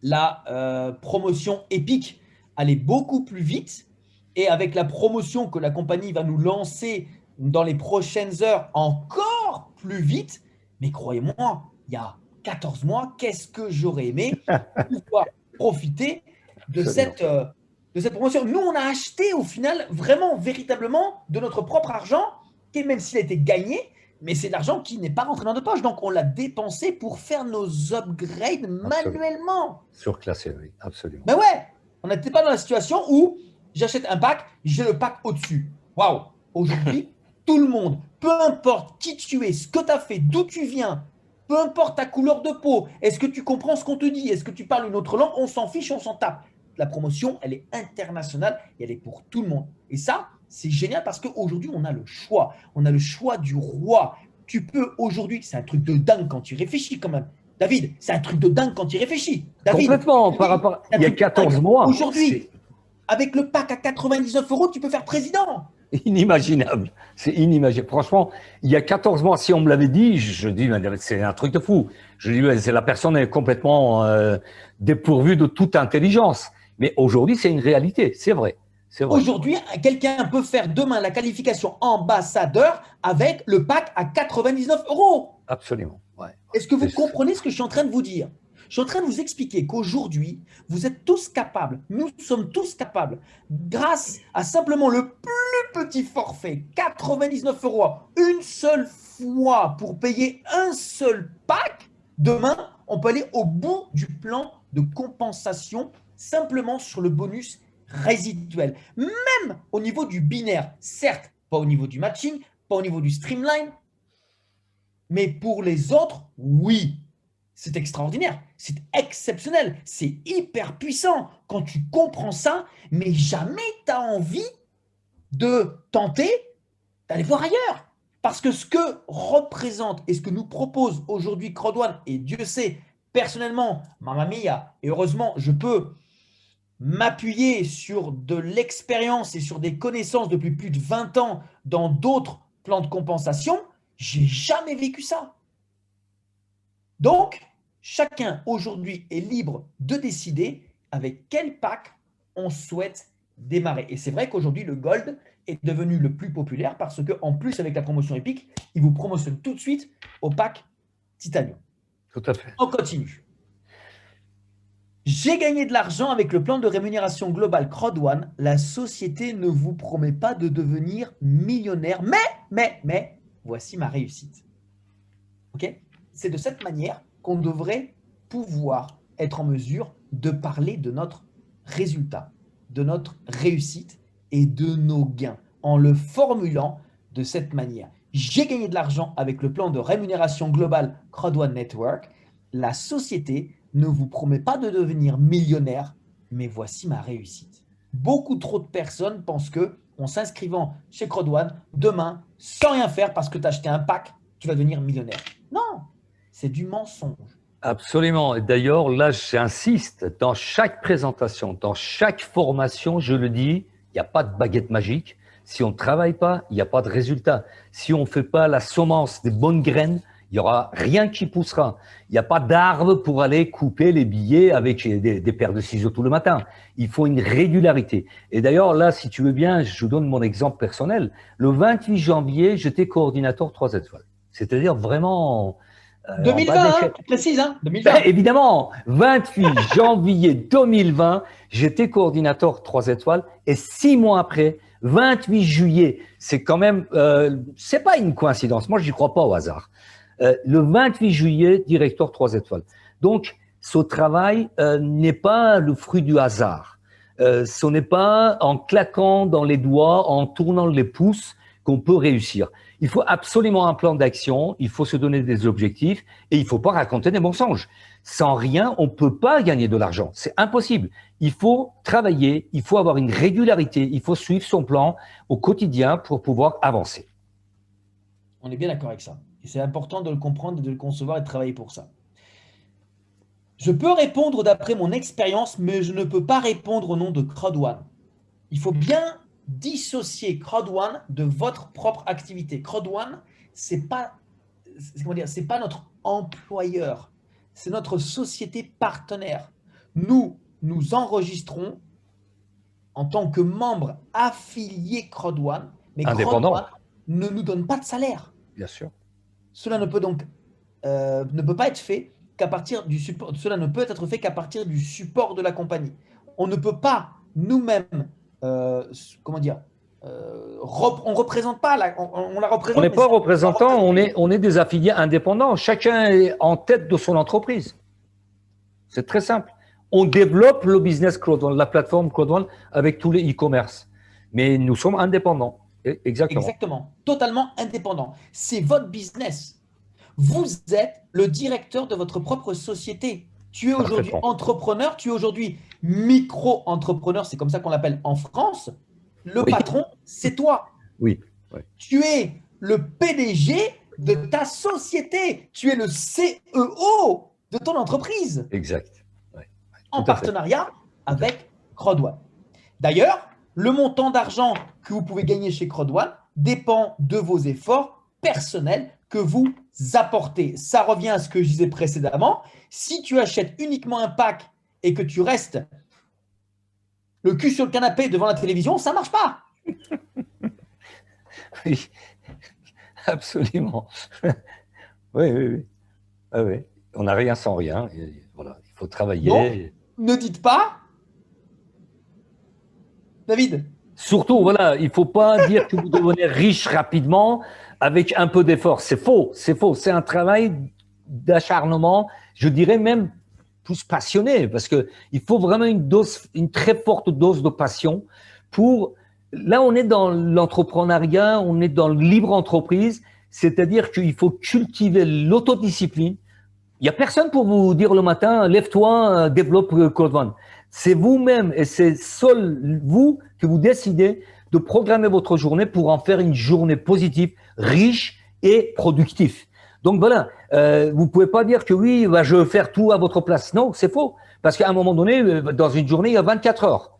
Speaker 2: la promotion Epic, aller beaucoup plus vite. Et avec la promotion que la compagnie va nous lancer dans les prochaines heures, encore plus vite. Mais croyez-moi, il y a 14 mois, qu'est-ce que j'aurais aimé pouvoir profiter de cette promotion. Nous, on a acheté au final, vraiment, véritablement, de notre propre argent, qui, même s'il a été gagné, mais c'est de l'argent qui n'est pas rentré dans notre poche. Donc, on l'a dépensé pour faire nos upgrades manuellement.
Speaker 1: Surclassé, oui, absolument.
Speaker 2: Ben ouais, on n'était pas dans la situation où j'achète un pack, j'ai le pack au-dessus. Waouh! Aujourd'hui, tout le monde, peu importe qui tu es, ce que tu as fait, d'où tu viens, peu importe ta couleur de peau, est-ce que tu comprends ce qu'on te dit, est-ce que tu parles une autre langue, on s'en fiche, on s'en tape. La promotion, elle est internationale et elle est pour tout le monde. Et ça, c'est génial parce qu'aujourd'hui, on a le choix. On a le choix du roi. Tu peux aujourd'hui, c'est un truc de dingue quand tu réfléchis quand même. David, c'est un truc de dingue quand tu réfléchis. David,
Speaker 1: complètement, par rapport il y a 14 mois.
Speaker 2: Aujourd'hui, avec le pack à 99 €, tu peux faire président.
Speaker 1: Inimaginable. C'est inimaginable. Franchement, il y a 14 mois, si on me l'avait dit, je dis, c'est un truc de fou. Je dis, c'est la personne est complètement dépourvue de toute intelligence. Mais aujourd'hui, c'est une réalité. C'est vrai.
Speaker 2: Aujourd'hui, quelqu'un peut faire demain la qualification ambassadeur avec le pack à 99 €.
Speaker 1: Absolument. Ouais.
Speaker 2: Est-ce que vous comprenez ce que je suis en train de vous dire? Je suis en train de vous expliquer qu'aujourd'hui, vous êtes tous capables, nous sommes tous capables, grâce à simplement le plus petit forfait, 99 €, une seule fois pour payer un seul pack, demain, on peut aller au bout du plan de compensation simplement sur le bonus résiduel. Même au niveau du binaire, certes, pas au niveau du matching, pas au niveau du streamline, mais pour les autres, oui. C'est extraordinaire, c'est exceptionnel, c'est hyper puissant. Quand tu comprends ça, mais jamais tu as envie de tenter d'aller voir ailleurs. Parce que ce que représente et ce que nous propose aujourd'hui Crowd One, et Dieu sait, personnellement, mamma mia, et heureusement, je peux m'appuyer sur de l'expérience et sur des connaissances depuis plus de 20 ans dans d'autres plans de compensation, j'ai jamais vécu ça. Donc, chacun aujourd'hui est libre de décider avec quel pack on souhaite démarrer. Et c'est vrai qu'aujourd'hui, le Gold est devenu le plus populaire parce qu'en plus, avec la promotion Epic, il vous promotionne tout de suite au pack Titanium.
Speaker 1: Tout à fait.
Speaker 2: On continue. J'ai gagné de l'argent avec le plan de rémunération globale Crowd One. La société ne vous promet pas de devenir millionnaire, mais voici ma réussite. Ok ? C'est de cette manière qu'on devrait pouvoir être en mesure de parler de notre résultat, de notre réussite et de nos gains en le formulant de cette manière. J'ai gagné de l'argent avec le plan de rémunération globale Crowd1 Network. La société ne vous promet pas de devenir millionnaire, mais voici ma réussite. Beaucoup trop de personnes pensent que, en s'inscrivant chez Crowd1, demain, sans rien faire parce que tu as acheté un pack, tu vas devenir millionnaire. Non, c'est du mensonge.
Speaker 1: Absolument. Et d'ailleurs, là, j'insiste, dans chaque présentation, dans chaque formation, je le dis, il n'y a pas de baguette magique. Si on ne travaille pas, il n'y a pas de résultat. Si on ne fait pas la semence des bonnes graines, il n'y aura rien qui poussera. Il n'y a pas d'arbre pour aller couper les billets avec des paires de ciseaux tout le matin. Il faut une régularité. Et d'ailleurs, là, si tu veux bien, je vous donne mon exemple personnel. Le 28 janvier, j'étais coordinateur 3 étoiles. C'est-à-dire vraiment…
Speaker 2: 2020, hein, tu précises, hein, 2020.
Speaker 1: Ben, évidemment, 28 janvier 2020, j'étais coordinateur 3 étoiles et 6 mois après, 28 juillet, c'est quand même, c'est pas une coïncidence. Moi, j'y crois pas au hasard. Le 28 juillet, directeur 3 étoiles. Donc, ce travail n'est pas le fruit du hasard. Ce n'est pas en claquant dans les doigts, en tournant les pouces qu'on peut réussir. Il faut absolument un plan d'action, il faut se donner des objectifs et il ne faut pas raconter des mensonges. Sans rien, on ne peut pas gagner de l'argent. C'est impossible. Il faut travailler, il faut avoir une régularité, il faut suivre son plan au quotidien pour pouvoir avancer.
Speaker 2: On est bien d'accord avec ça. Et c'est important de le comprendre, de le concevoir et de travailler pour ça. Je peux répondre d'après mon expérience, mais je ne peux pas répondre au nom de Crowd1. Il faut bien dissocier Crowd1 de votre propre activité. Crowd1, c'est pas notre employeur, c'est notre société partenaire. Nous enregistrons en tant que membre affilié Crowd1, mais Crowd1 ne nous donne pas de salaire.
Speaker 1: Bien sûr.
Speaker 2: Cela ne peut donc ne peut pas être fait qu'à partir du support. Cela ne peut être fait qu'à partir du support de la compagnie. On ne peut pas nous-mêmes on représente pas, on la représente.
Speaker 1: On n'est pas représentant, on est des affiliés indépendants. Chacun est en tête de son entreprise. C'est très simple. On développe le business Crowd1, la plateforme Crowd1 avec tous les e-commerce. Mais nous sommes indépendants. Exactement.
Speaker 2: Exactement. Totalement indépendants. C'est votre business. Vous êtes le directeur de votre propre société. Tu es aujourd'hui entrepreneur, tu es aujourd'hui micro-entrepreneur, c'est comme ça qu'on l'appelle en France. Le patron, c'est toi.
Speaker 1: Oui.
Speaker 2: Tu es le PDG de ta société. Tu es le CEO de ton entreprise.
Speaker 1: Exact.
Speaker 2: En partenariat avec Crowd1. D'ailleurs, le montant d'argent que vous pouvez gagner chez Crowd1 dépend de vos efforts personnels que vous apportez. Ça revient à ce que je disais précédemment. Si tu achètes uniquement un pack et que tu restes le cul sur le canapé devant la télévision, ça ne marche pas.
Speaker 1: Oui, absolument. Oui. Ah oui. On n'a rien sans rien. Et voilà, il faut travailler.
Speaker 2: Donc, ne dites pas, David.
Speaker 1: Surtout, voilà, il ne faut pas dire que vous devenez riche rapidement avec un peu d'effort. C'est faux, c'est faux. C'est un travail d'acharnement, je dirais même plus passionné, parce qu'il faut vraiment une très forte dose de passion pour… Là, on est dans l'entrepreneuriat, on est dans le libre entreprise, c'est-à-dire qu'il faut cultiver l'autodiscipline. Il n'y a personne pour vous dire le matin, lève-toi, développe Crowd1. C'est vous-même et c'est seul vous que vous décidez de programmer votre journée pour en faire une journée positive, riche et productive. Donc voilà, vous ne pouvez pas dire que oui, je veux faire tout à votre place. Non, c'est faux. Parce qu'à un moment donné, dans une journée, il y a 24 heures.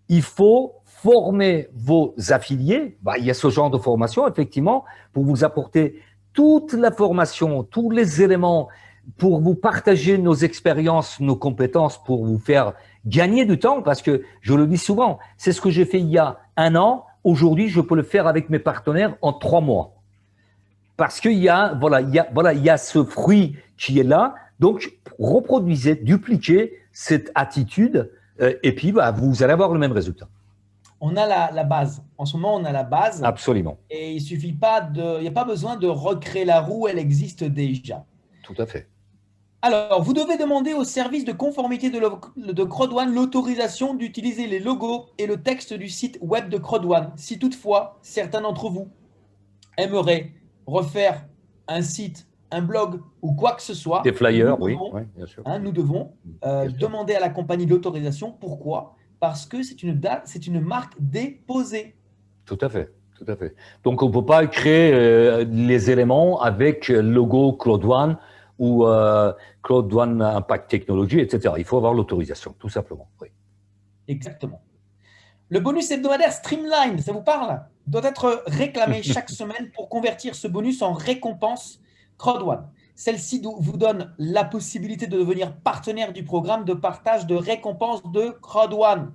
Speaker 1: Il faut former vos affiliés. Il y a ce genre de formation, effectivement, pour vous apporter toute la formation, tous les éléments, pour vous partager nos expériences, nos compétences, pour vous faire gagner du temps. Parce que, je le dis souvent, c'est ce que j'ai fait il y a 1 an. Aujourd'hui, je peux le faire avec mes partenaires en 3 mois. Parce qu'il y a ce fruit qui est là. Donc, reproduisez, dupliquez cette attitude et puis vous allez avoir le même résultat.
Speaker 2: On a la base. En ce moment, on a la base.
Speaker 1: Absolument.
Speaker 2: Et il n'y a pas besoin de recréer la roue, elle existe déjà.
Speaker 1: Tout à fait.
Speaker 2: Alors, vous devez demander au service de conformité de CROD1 l'autorisation d'utiliser les logos et le texte du site web de CROD1. Si toutefois, certains d'entre vous aimeraient refaire un site, un blog ou quoi que ce soit,
Speaker 1: Des flyers,
Speaker 2: nous
Speaker 1: oui,
Speaker 2: devons,
Speaker 1: oui, bien sûr.
Speaker 2: nous devons
Speaker 1: Bien sûr.
Speaker 2: demander à la compagnie l'autorisation. Pourquoi? Parce que c'est une marque déposée.
Speaker 1: Tout à fait, tout à fait. Donc, on ne peut pas créer les éléments avec le logo Claude One ou Claude One Impact Technology, etc. Il faut avoir l'autorisation, tout simplement. Oui.
Speaker 2: Exactement. Le bonus hebdomadaire Streamline, ça vous parle? Doit être réclamé chaque semaine pour convertir ce bonus en récompense CrowdOne. Celle-ci vous donne la possibilité de devenir partenaire du programme de partage de récompenses de CrowdOne.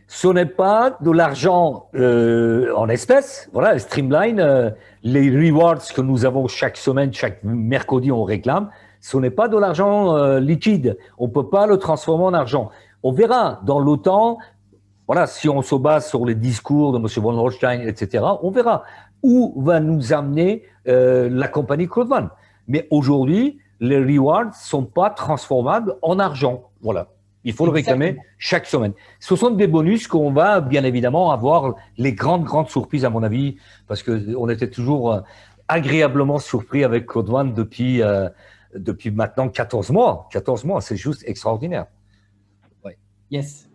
Speaker 1: Ce n'est pas de l'argent en espèces. Voilà, Streamline, les rewards que nous avons chaque semaine, chaque mercredi, on réclame. Ce n'est pas de l'argent liquide. On ne peut pas le transformer en argent. On verra dans le temps, voilà, si on se base sur les discours de M. von Holstein, etc., on verra où va nous amener la compagnie CrowdOne. Mais aujourd'hui, les rewards ne sont pas transformables en argent. Voilà. Il faut le réclamer chaque semaine. Ce sont des bonus qu'on va bien évidemment avoir les grandes surprises à mon avis, parce qu'on était toujours agréablement surpris avec CrowdOne depuis maintenant 14 mois. 14 mois, c'est juste extraordinaire.
Speaker 2: Ouais. Yes.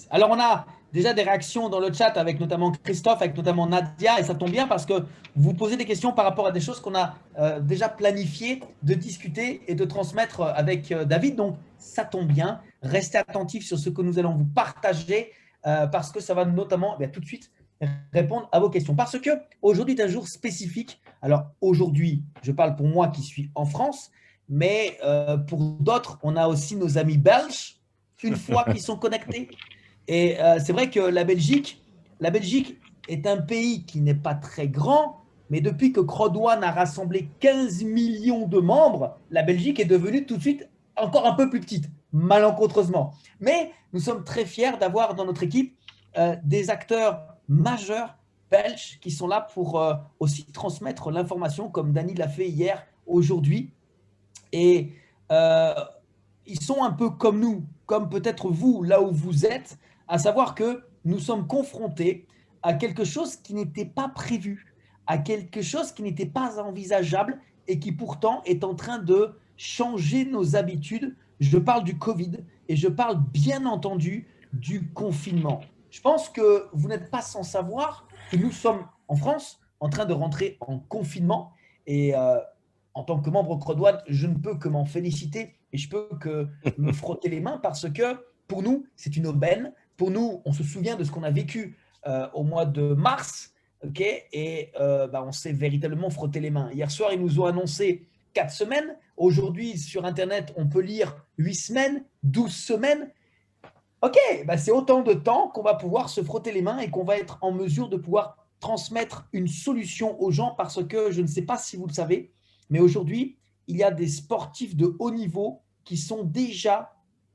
Speaker 2: Alors, on a déjà des réactions dans le chat avec notamment Christophe, avec notamment Nadia, et ça tombe bien parce que vous posez des questions par rapport à des choses qu'on a déjà planifié de discuter et de transmettre avec David. Donc, ça tombe bien. Restez attentifs sur ce que nous allons vous partager parce que ça va notamment tout de suite répondre à vos questions. Parce qu'aujourd'hui est un jour spécifique. Alors, aujourd'hui, je parle pour moi qui suis en France, mais pour d'autres, on a aussi nos amis belges, une fois qu'ils sont connectés. Et c'est vrai que la Belgique est un pays qui n'est pas très grand, mais depuis que CrowdOne a rassemblé 15 millions de membres, la Belgique est devenue tout de suite encore un peu plus petite, malencontreusement. Mais nous sommes très fiers d'avoir dans notre équipe des acteurs majeurs belges qui sont là pour aussi transmettre l'information, comme Dany l'a fait hier, aujourd'hui. Et ils sont un peu comme nous, comme peut-être vous, là où vous êtes, à savoir que nous sommes confrontés à quelque chose qui n'était pas prévu, à quelque chose qui n'était pas envisageable et qui pourtant est en train de changer nos habitudes. Je parle du Covid et je parle bien entendu du confinement. Je pense que vous n'êtes pas sans savoir que nous sommes en France en train de rentrer en confinement et en tant que membre CrowdOne, je ne peux que m'en féliciter et je peux que me frotter les mains parce que pour nous, c'est une aubaine. Pour nous, on se souvient de ce qu'on a vécu au mois de mars, et on s'est véritablement frotté les mains. Hier soir, ils nous ont annoncé 4 semaines. Aujourd'hui, sur Internet, on peut lire 8 semaines, 12 semaines. Ok, c'est autant de temps qu'on va pouvoir se frotter les mains et qu'on va être en mesure de pouvoir transmettre une solution aux gens parce que je ne sais pas si vous le savez, mais aujourd'hui, il y a des sportifs de haut niveau qui sont déjà,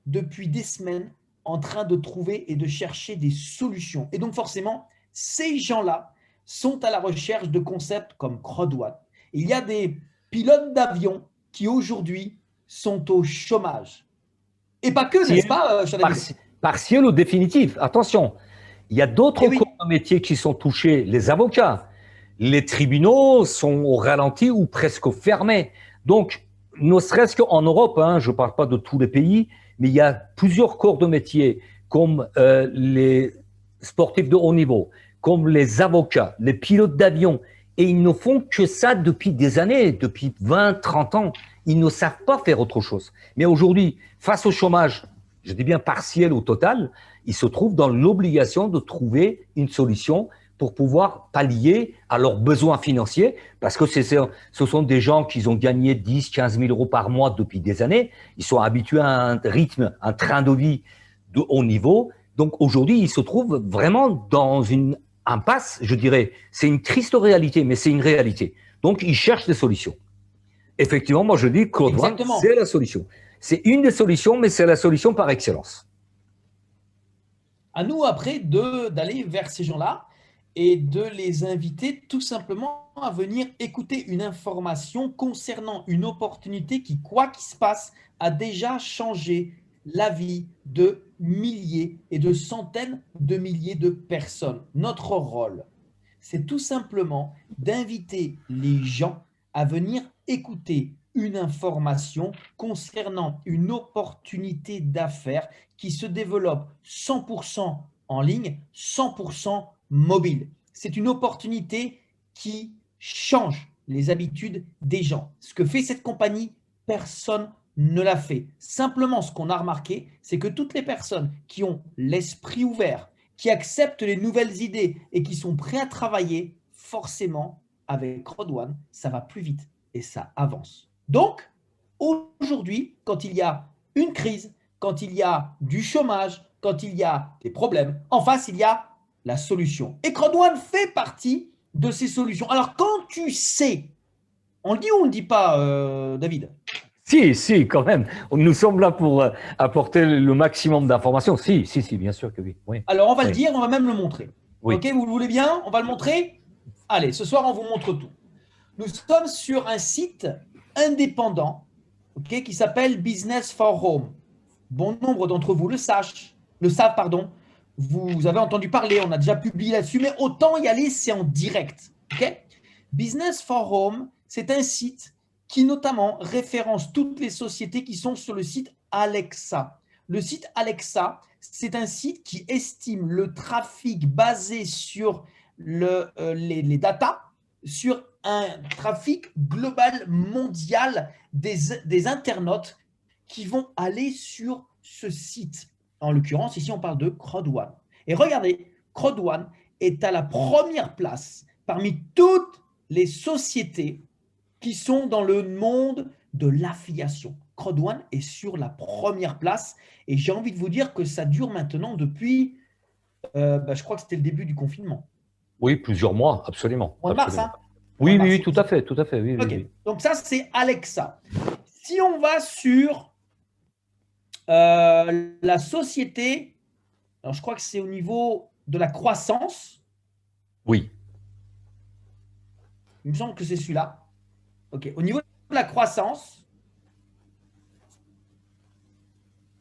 Speaker 2: depuis des semaines, en train de trouver et de chercher des solutions. Et donc forcément, ces gens-là sont à la recherche de concepts comme CrowdOne. Il y a des pilotes d'avion qui aujourd'hui sont au chômage. Et pas que, n'est-ce pas,
Speaker 1: partiel ou définitif. Attention, il y a d'autres corps de métier qui sont touchés, les avocats. Les tribunaux sont au ralenti ou presque fermés. Donc, ne serait-ce qu'en Europe, je ne parle pas de tous les pays, mais il y a plusieurs corps de métier, comme les sportifs de haut niveau, comme les avocats, les pilotes d'avion, et ils ne font que ça depuis des années, depuis 20, 30 ans. Ils ne savent pas faire autre chose. Mais aujourd'hui, face au chômage, je dis bien partiel ou total, ils se trouvent dans l'obligation de trouver une solution pour pouvoir pallier à leurs besoins financiers, parce que ce sont des gens qui ont gagné 10, 15 000 euros par mois depuis des années. Ils sont habitués à un rythme, un train de vie de haut niveau. Donc aujourd'hui, ils se trouvent vraiment dans une impasse, je dirais. C'est une triste réalité, mais c'est une réalité. Donc, ils cherchent des solutions. Effectivement, moi je dis que CrowdOne, c'est la solution. C'est une des solutions, mais c'est la solution par excellence.
Speaker 2: À nous, après, d'aller vers ces gens-là et de les inviter tout simplement à venir écouter une information concernant une opportunité qui, quoi qu'il se passe, a déjà changé la vie de milliers et de centaines de milliers de personnes. Notre rôle, c'est tout simplement d'inviter les gens à venir écouter une information concernant une opportunité d'affaires qui se développe 100% en ligne, 100% mobile. C'est une opportunité qui change les habitudes des gens. Ce que fait cette compagnie, personne ne l'a fait. Simplement, ce qu'on a remarqué, c'est que toutes les personnes qui ont l'esprit ouvert, qui acceptent les nouvelles idées et qui sont prêts à travailler, forcément, avec Rodwan, ça va plus vite et ça avance. Donc, aujourd'hui, quand il y a une crise, quand il y a du chômage, quand il y a des problèmes, en face, il y a la solution. Et Rodwan fait partie de ces solutions. Alors, quand tu sais, on le dit ou on ne le dit pas, David?
Speaker 1: Si, quand même. Nous sommes là pour apporter le maximum d'informations. Si, bien sûr que oui. Oui.
Speaker 2: Alors, on va le
Speaker 1: Oui.
Speaker 2: dire, on va même le montrer.
Speaker 1: Oui.
Speaker 2: Ok, vous le voulez bien? On va le montrer? Allez, ce soir, on vous montre tout. Nous sommes sur un site indépendant, ok, qui s'appelle Business for Home. Bon nombre d'entre vous le savent. Vous avez entendu parler, on a déjà publié là-dessus, mais autant y aller, c'est en direct. Ok. Business for Home, c'est un site qui notamment référence toutes les sociétés qui sont sur le site Alexa. Le site Alexa, c'est un site qui estime le trafic basé sur les datas, sur un trafic global mondial des internautes qui vont aller sur ce site. En l'occurrence, ici, on parle de Crowd1. Et regardez, Crowd1 est à la première place parmi toutes les sociétés qui sont dans le monde de l'affiliation. Crowd1 est sur la première place et j'ai envie de vous dire que ça dure maintenant depuis, je crois que c'était le début du confinement.
Speaker 1: Oui, plusieurs mois, absolument.
Speaker 2: Mois de mars, hein?
Speaker 1: Oui, tout à fait. Oui,
Speaker 2: Ok,
Speaker 1: oui.
Speaker 2: donc ça, c'est Alexa. Si on va sur la société, alors je crois que c'est au niveau de la croissance.
Speaker 1: Oui.
Speaker 2: Il me semble que c'est celui-là. Ok, au niveau de la croissance,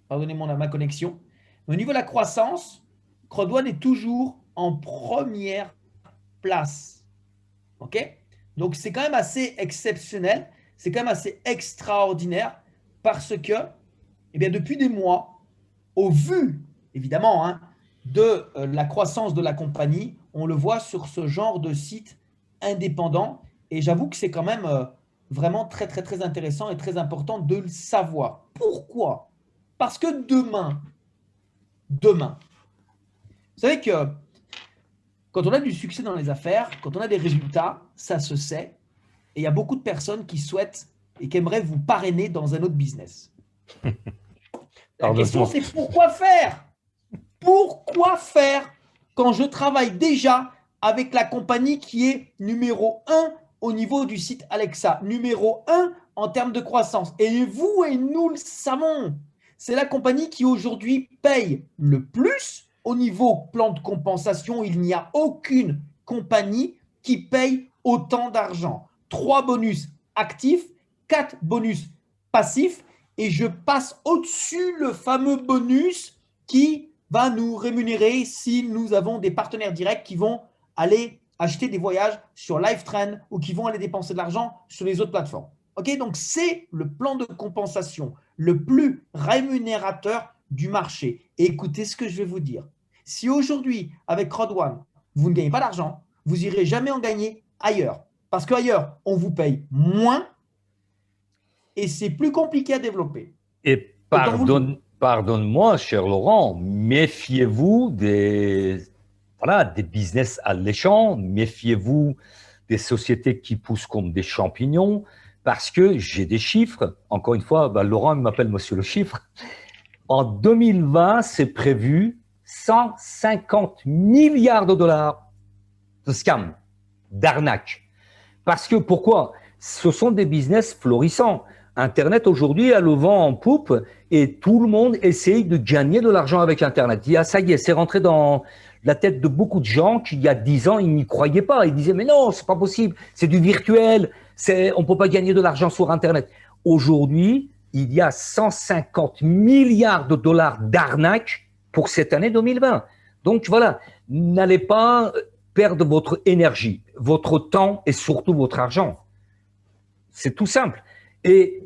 Speaker 2: pardonnez-moi ma connexion, mais au niveau de la croissance, Crowd1 est toujours en première place. Ok? Donc c'est quand même assez exceptionnel, c'est quand même assez extraordinaire parce que, eh bien, depuis des mois, au vu évidemment de la croissance de la compagnie, on le voit sur ce genre de site indépendant et j'avoue que c'est quand même vraiment très très très intéressant et très important de le savoir. Pourquoi? Parce que demain, vous savez que quand on a du succès dans les affaires, quand on a des résultats, ça se sait. Et il y a beaucoup de personnes qui souhaitent et qui aimeraient vous parrainer dans un autre business. La question, c'est pourquoi faire? Pourquoi faire quand je travaille déjà avec la compagnie qui est numéro 1 au niveau du site Alexa, numéro 1 en termes de croissance? Et vous et nous le savons, c'est la compagnie qui aujourd'hui paye le plus au niveau plan de compensation. Il n'y a aucune compagnie qui paye autant d'argent. 3 bonus actifs, 4 bonus passifs et je passe au-dessus le fameux bonus qui va nous rémunérer si nous avons des partenaires directs qui vont aller acheter des voyages sur LiveTrend ou qui vont aller dépenser de l'argent sur les autres plateformes. Ok, donc c'est le plan de compensation le plus rémunérateur du marché. Et écoutez ce que je vais vous dire. Si aujourd'hui, avec Crowd1, vous ne gagnez pas d'argent, vous n'irez jamais en gagner ailleurs. Parce qu'ailleurs, on vous paye moins et c'est plus compliqué à développer.
Speaker 1: Et pardonne-moi, cher Laurent, méfiez-vous des business alléchants, méfiez-vous des sociétés qui poussent comme des champignons, parce que j'ai des chiffres. Encore une fois, Laurent m'appelle monsieur le chiffre. En 2020, c'est prévu 150 milliards de dollars de scam, d'arnaque. Parce que pourquoi? Ce sont des business florissants. Internet aujourd'hui a le vent en poupe et tout le monde essaye de gagner de l'argent avec Internet. Ça y est, c'est rentré dans la tête de beaucoup de gens qui, il y a 10 ans, ils n'y croyaient pas. Ils disaient, mais non, c'est pas possible, c'est du virtuel, on peut pas gagner de l'argent sur Internet. Aujourd'hui, il y a 150 milliards de dollars d'arnaques pour cette année 2020. Donc voilà, n'allez pas perdre votre énergie, votre temps et surtout votre argent. C'est tout simple. Et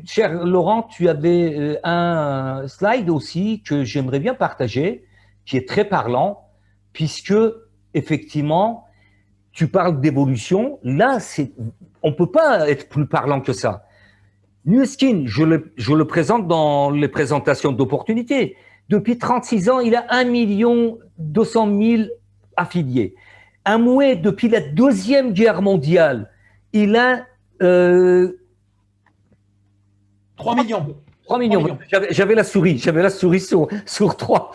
Speaker 1: cher Laurent, tu avais un slide aussi que j'aimerais bien partager, qui est très parlant, puisque effectivement, tu parles d'évolution. Là, on ne peut pas être plus parlant que ça. Nu Skin, je le présente dans les présentations d'opportunités. Depuis 36 ans, il a 1 200 000 affiliés. Amway, depuis la Deuxième Guerre mondiale, il a
Speaker 2: 3 millions.
Speaker 1: 3 millions. J'avais la souris sur 3.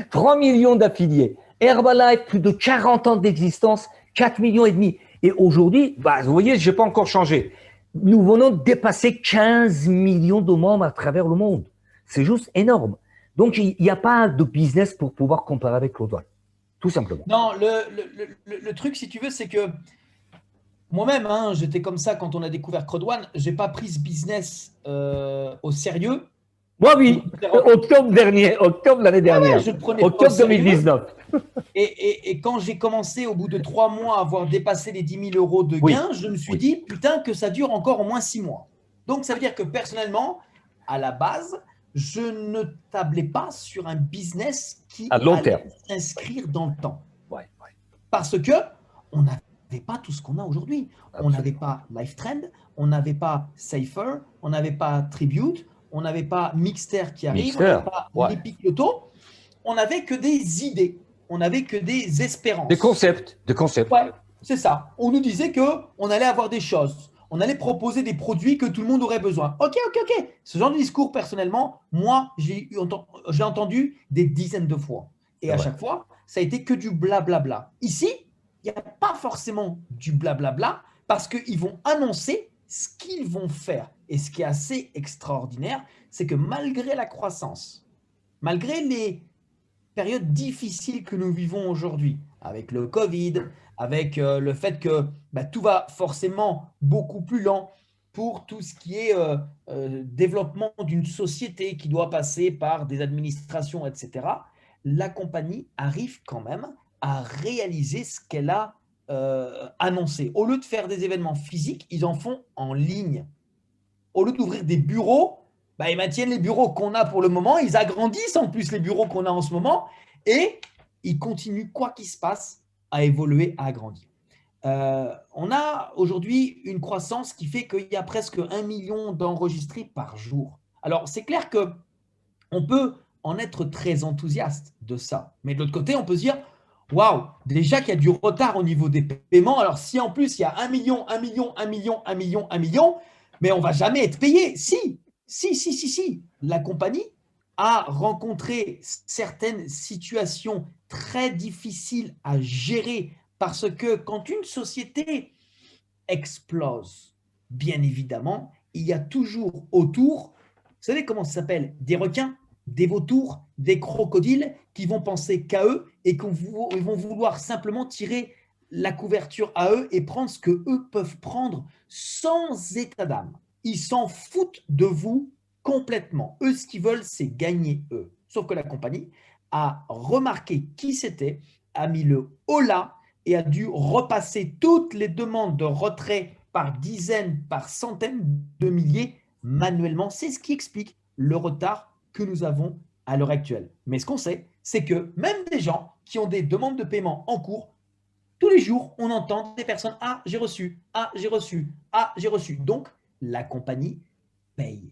Speaker 1: 3 millions d'affiliés. Herbalife, plus de 40 ans d'existence, 4 millions et demi. Et aujourd'hui, vous voyez, je n'ai pas encore changé. Nous venons de dépasser 15 millions de membres à travers le monde. C'est juste énorme. Donc, il n'y a pas de business pour pouvoir comparer avec Claude Wall. Tout simplement.
Speaker 2: Non, le truc, si tu veux, c'est que moi-même, j'étais comme ça quand on a découvert CrowdOne. Je n'ai pas pris ce business au sérieux.
Speaker 1: Moi, oui. Octobre l'année dernière.
Speaker 2: Ouais, je le prenais
Speaker 1: octobre 2019.
Speaker 2: Et quand j'ai commencé, au bout de 3 mois, à avoir dépassé les 10 000 euros de gains, je me suis dit, putain, que ça dure encore au moins 6 mois. Donc, ça veut dire que personnellement, à la base, je ne tablais pas sur un business qui allait s'inscrire dans le temps. Parce qu'on n'avait pas tout ce qu'on a aujourd'hui. On n'avait pas LifeTrend, on n'avait pas Safer, on n'avait pas Tribute, on n'avait pas Mixter qui arrive, on n'avait pas l'Epic Lotto. On n'avait que des idées, on n'avait que des espérances.
Speaker 1: Des concepts.
Speaker 2: Ouais, c'est ça. On nous disait qu'on allait avoir des choses. On allait proposer des produits que tout le monde aurait besoin. Ok. Ce genre de discours, personnellement, moi, j'ai entendu des dizaines de fois. Et à chaque fois, ça a été que du blablabla. Ici, il n'y a pas forcément du blablabla parce qu'ils vont annoncer ce qu'ils vont faire. Et ce qui est assez extraordinaire, c'est que malgré la croissance, malgré les périodes difficiles que nous vivons aujourd'hui, avec le Covid, avec le fait que tout va forcément beaucoup plus lent pour tout ce qui est développement d'une société qui doit passer par des administrations, etc., la compagnie arrive quand même à réaliser ce qu'elle a annoncé. Au lieu de faire des événements physiques, ils en font en ligne. Au lieu d'ouvrir des bureaux, ils maintiennent les bureaux qu'on a pour le moment, ils agrandissent en plus les bureaux qu'on a en ce moment et ils continuent, quoi qu'il se passe, à évoluer, à agrandir. On a aujourd'hui une croissance qui fait qu'il y a presque 1 million d'enregistrés par jour. Alors, c'est clair qu'on peut en être très enthousiaste de ça. Mais de l'autre côté, on peut se dire, waouh, déjà qu'il y a du retard au niveau des paiements. Alors, si en plus, il y a 1 million, mais on ne va jamais être payé. Si. La compagnie a rencontré certaines situations très difficiles à gérer parce que quand une société explose, bien évidemment, il y a toujours autour, vous savez comment ça s'appelle, des requins, des vautours, des crocodiles qui vont penser qu'à eux et qui vont vouloir simplement tirer la couverture à eux et prendre ce qu'eux peuvent prendre sans état d'âme. Ils s'en foutent de vous complètement. Eux, ce qu'ils veulent, c'est gagner eux. Sauf que la compagnie a remarqué qui c'était, a mis le holà et a dû repasser toutes les demandes de retrait par dizaines, par centaines de milliers manuellement. C'est ce qui explique le retard que nous avons à l'heure actuelle. Mais ce qu'on sait, c'est que même des gens qui ont des demandes de paiement en cours, tous les jours, on entend des personnes « Ah, j'ai reçu. Ah, j'ai reçu. Ah, j'ai reçu. » Donc, la compagnie paye.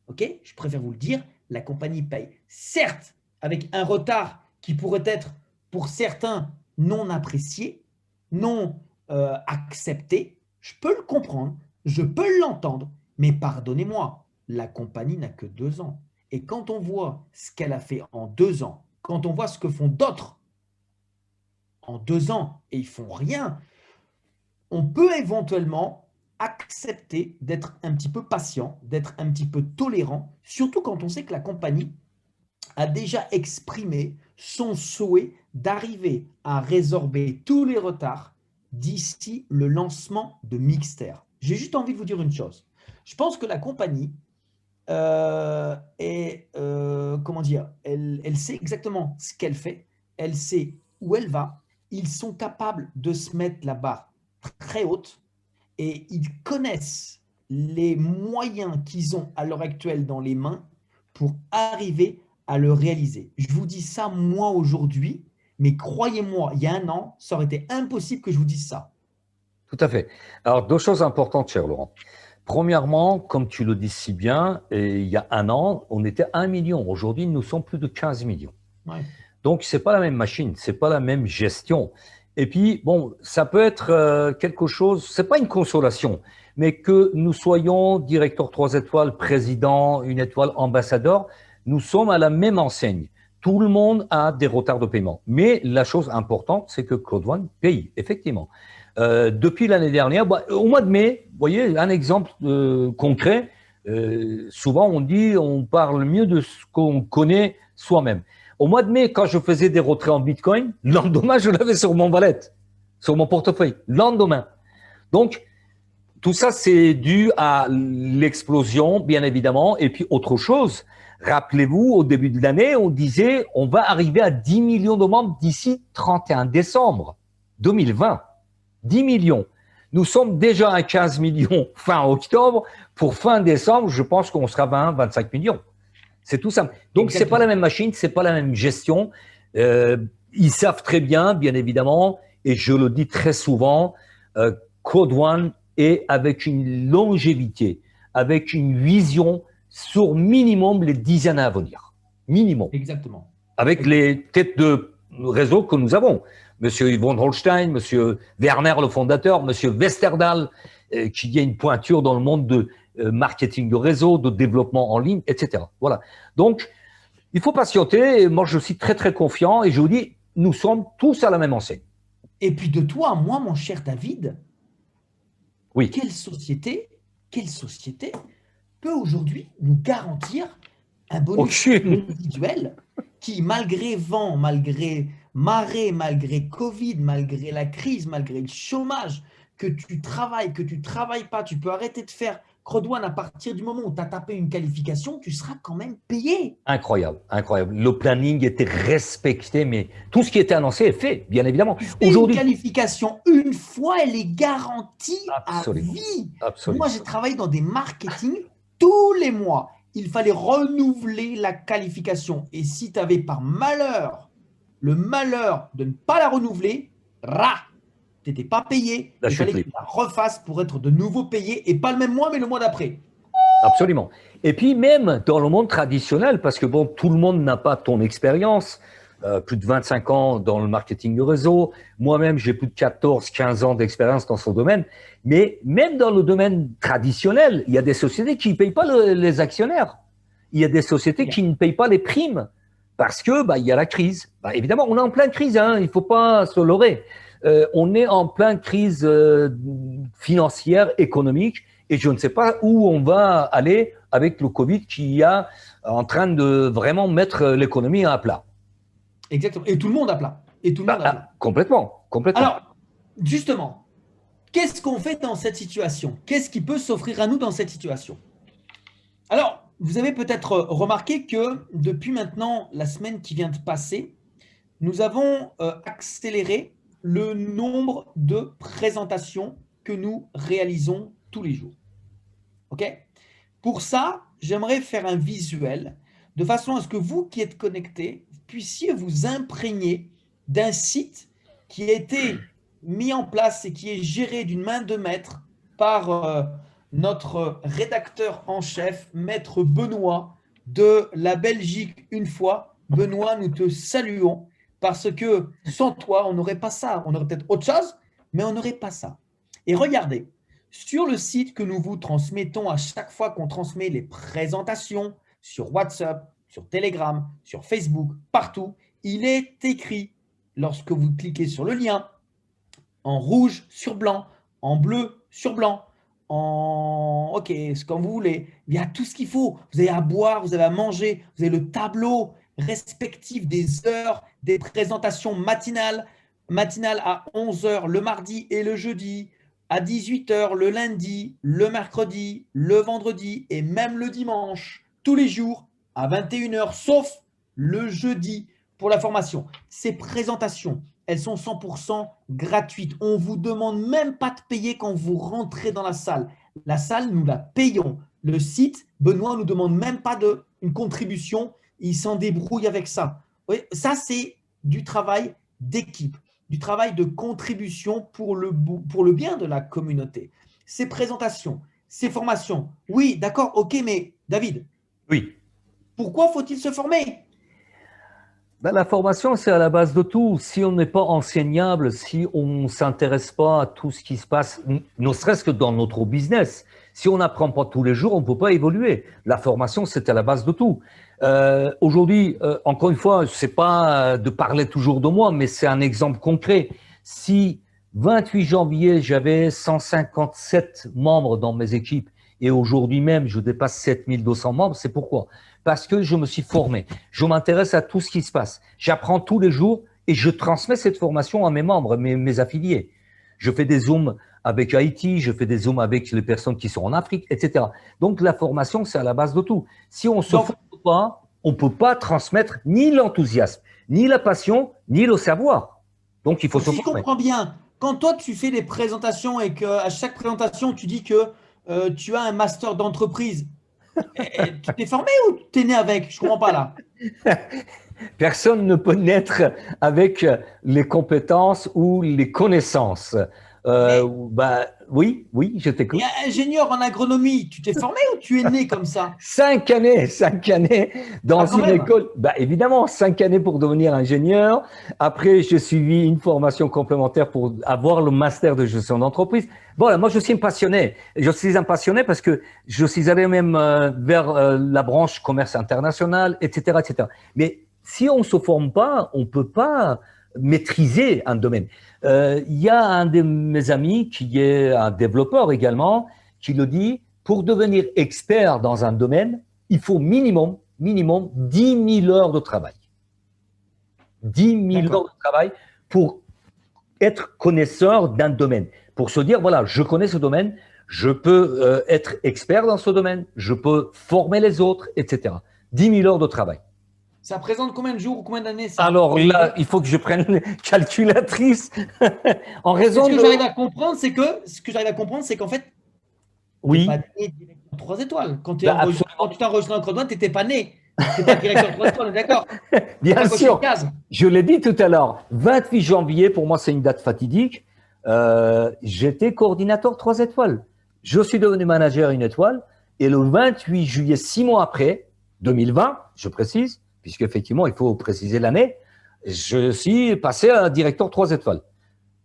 Speaker 2: Ok, je préfère vous le dire, la compagnie paye. Certes, avec un retard qui pourrait être pour certains non apprécié, non accepté, je peux le comprendre, je peux l'entendre, mais pardonnez-moi, la compagnie n'a que 2 ans. Et quand on voit ce qu'elle a fait en 2 ans, quand on voit ce que font d'autres en 2 ans et ils font rien, on peut éventuellement accepter d'être un petit peu patient, d'être un petit peu tolérant, surtout quand on sait que la compagnie a déjà exprimé son souhait d'arriver à résorber tous les retards d'ici le lancement de Mixter. J'ai juste envie de vous dire une chose. Je pense que la compagnie comment dire, elle sait exactement ce qu'elle fait, elle sait où elle va. Ils sont capables de se mettre la barre très haute et ils connaissent les moyens qu'ils ont à l'heure actuelle dans les mains pour arriver à le réaliser. Je vous dis ça moi aujourd'hui, mais croyez-moi, il y a un an, ça aurait été impossible que je vous dise ça.
Speaker 1: Tout à fait. Alors, deux choses importantes, cher Laurent. Premièrement, comme tu le dis si bien, et il y a un an, on était 1 million. Aujourd'hui, nous sommes plus de 15 millions.
Speaker 2: Ouais.
Speaker 1: Donc, c'est pas la même machine, c'est pas la même gestion. Et puis, bon, ça peut être quelque chose, c'est pas une consolation, mais que nous soyons directeur 3 étoiles, président, 1 étoile, ambassadeur, nous sommes à la même enseigne. Tout le monde a des retards de paiement. Mais la chose importante, c'est que Claude One paye, effectivement. Depuis l'année dernière, au mois de mai, vous voyez, un exemple concret, souvent on parle mieux de ce qu'on connaît soi-même. Au mois de mai, quand je faisais des retraits en Bitcoin, le lendemain, je l'avais sur mon wallet, sur mon portefeuille, le lendemain. Donc, tout ça, c'est dû à l'explosion, bien évidemment. Et puis, autre chose, rappelez-vous, au début de l'année, on disait on va arriver à 10 millions de membres d'ici 31 décembre 2020. 10 millions. Nous sommes déjà à 15 millions fin octobre. Pour fin décembre, je pense qu'on sera 20, 25 millions. C'est tout simple. Donc, c'est pas la même machine, c'est pas la même gestion. Ils savent très bien évidemment, et je le dis très souvent, Code One est avec une longévité, avec une vision sur minimum les 10 années à venir. Minimum.
Speaker 2: Exactement.
Speaker 1: Avec les têtes de réseau que nous avons. Monsieur Yvonne Holstein, Monsieur Werner, le fondateur, Monsieur Westerdahl, qui a une pointure dans le monde de marketing de réseau, de développement en ligne, etc. Voilà. Donc, il faut patienter. Moi, je suis très, très confiant et je vous dis, nous sommes tous à la même enseigne.
Speaker 2: Et puis de toi à moi, mon cher David,
Speaker 1: oui.
Speaker 2: Quelle société peut aujourd'hui nous garantir un bonus individuel qui, malgré vent, malgré marée, malgré Covid, malgré la crise, malgré le chômage, que tu travailles pas, tu peux arrêter de faire Code One à partir du moment où tu as tapé une qualification, tu seras quand même payé.
Speaker 1: Incroyable, incroyable. Le planning était respecté, mais tout ce qui était annoncé est fait, bien évidemment.
Speaker 2: Aujourd'hui, une qualification, une fois, elle est garantie
Speaker 1: absolument,
Speaker 2: à vie.
Speaker 1: Absolument.
Speaker 2: Moi, j'ai travaillé dans des marketing tous les mois. Il fallait renouveler la qualification. Et si tu avais par malheur le malheur de ne pas la renouveler, tu n'étais pas payé. Il fallait que tu la refasses pour être de nouveau payé, et pas le même mois, mais le mois d'après.
Speaker 1: Absolument. Et puis même dans le monde traditionnel, parce que bon, tout le monde n'a pas ton expérience, plus de 25 ans dans le marketing de réseau, moi-même j'ai plus de 14-15 ans d'expérience dans ce domaine, mais même dans le domaine traditionnel, il y a des sociétés qui ne payent pas les actionnaires, il y a des sociétés qui ne payent pas les primes, parce que il y a la crise. Évidemment, on est en pleine crise, hein, il ne faut pas se leurrer. On est en pleine crise financière, économique, et je ne sais pas où on va aller avec le Covid qui est en train de vraiment mettre l'économie à plat.
Speaker 2: Exactement. Et tout le monde à plat. Et tout le monde à plat.
Speaker 1: Complètement, complètement.
Speaker 2: Alors, justement, qu'est-ce qu'on fait dans cette situation? Qu'est-ce qui peut s'offrir à nous dans cette situation? Alors, vous avez peut-être remarqué que depuis maintenant la semaine qui vient de passer, nous avons accéléré le nombre de présentations que nous réalisons tous les jours. OK? Pour ça, j'aimerais faire un visuel de façon à ce que vous qui êtes connectés puissiez vous imprégner d'un site qui a été mis en place et qui est géré d'une main de maître par notre rédacteur en chef, Maître Benoît de la Belgique une fois. Benoît, nous te saluons parce que sans toi, on n'aurait pas ça. On aurait peut-être autre chose, mais on n'aurait pas ça. Et regardez, sur le site que nous vous transmettons à chaque fois qu'on transmet les présentations sur WhatsApp, sur Telegram, sur Facebook, partout, il est écrit, lorsque vous cliquez sur le lien, en rouge sur blanc, en bleu sur blanc, Ok, c'est comme vous voulez. Il y a tout ce qu'il faut. Vous avez à boire, vous avez à manger, vous avez le tableau respectif des heures, des présentations matinales à 11 heures le mardi et le jeudi, à 18 heures le lundi, le mercredi, le vendredi et même le dimanche, tous les jours à 21 heures, sauf le jeudi pour la formation. Ces présentations, elles sont 100% gratuites. On ne vous demande même pas de payer quand vous rentrez dans la salle. La salle, nous la payons. Le site, Benoît ne nous demande même pas une contribution. Il s'en débrouille avec ça. Oui, ça, c'est du travail d'équipe, du travail de contribution pour le bien de la communauté. Ces présentations, ces formations. Oui, d'accord, ok, mais David,
Speaker 1: Oui.
Speaker 2: pourquoi faut-il se former?
Speaker 1: Ben, la formation, c'est à la base de tout. Si on n'est pas enseignable, si on ne s'intéresse pas à tout ce qui se passe, ne serait-ce que dans notre business, si on n'apprend pas tous les jours, on ne peut pas évoluer. La formation, c'est à la base de tout. Aujourd'hui, encore une fois, c'est pas de parler toujours de moi, mais c'est un exemple concret. Si 28 janvier, j'avais 157 membres dans mes équipes et aujourd'hui même, je dépasse 7200 membres, c'est pourquoi? Parce que je me suis formé. Je m'intéresse à tout ce qui se passe. J'apprends tous les jours et je transmets cette formation à mes membres, mes affiliés. Je fais des Zooms avec Haïti, je fais des Zooms avec les personnes qui sont en Afrique, etc. Donc, la formation, c'est à la base de tout. Si on ne se forme pas, on ne peut pas transmettre ni l'enthousiasme, ni la passion, ni le savoir. Donc, il faut se
Speaker 2: Si je
Speaker 1: former.
Speaker 2: comprends bien, quand toi, tu fais des présentations et qu'à chaque présentation, tu dis que tu as un master d'entreprise, tu t'es formé ou tu es né avec? Je ne comprends pas là.
Speaker 1: Personne ne peut naître avec les compétences ou les connaissances.
Speaker 2: Mais
Speaker 1: Oui, je t'écoute.
Speaker 2: ingénieur en agronomie, tu t'es formé ou tu es né comme ça?
Speaker 1: 5 années dans
Speaker 2: Ah, quand
Speaker 1: une
Speaker 2: même.
Speaker 1: école. Évidemment, 5 années pour devenir ingénieur. Après, j'ai suivi une formation complémentaire pour avoir le master de gestion d'entreprise. Voilà, moi, je suis un passionné. Je suis un passionné parce que je suis allé même vers la branche commerce international, etc., etc. Mais si on ne se forme pas, on ne peut pas maîtriser un domaine. Il y a un de mes amis qui est un développeur également, qui le dit, pour devenir expert dans un domaine, il faut minimum 10 000 heures de travail. 10 000 heures de travail pour être connaisseur d'un domaine. Pour se dire, voilà, je connais ce domaine, je peux être expert dans ce domaine, je peux former les autres, etc. 10 000 heures de travail.
Speaker 2: Ça présente combien de jours ou combien d'années ça?
Speaker 1: Alors là, il faut que je prenne une calculatrice en raison
Speaker 2: Ce que
Speaker 1: de…
Speaker 2: j'arrive à comprendre, c'est qu'en fait, tu n'es pas
Speaker 1: Oui,
Speaker 2: né directeur 3 étoiles. Quand tu
Speaker 1: absolument.
Speaker 2: t'es enregistré dans Cordon, tu n'étais pas né. Tu n'es pas directeur 3 étoiles, on est d'accord?
Speaker 1: Bien
Speaker 2: Pas coché
Speaker 1: sûr.
Speaker 2: une case.
Speaker 1: Je l'ai dit tout à l'heure, 28 janvier, pour moi, c'est une date fatidique. J'étais coordinateur 3 étoiles. Je suis devenu manager 1 étoile. Et le 28 juillet, 6 mois après, 2020, je précise, puisqu'effectivement, il faut préciser l'année, je suis passé à directeur 3 étoiles.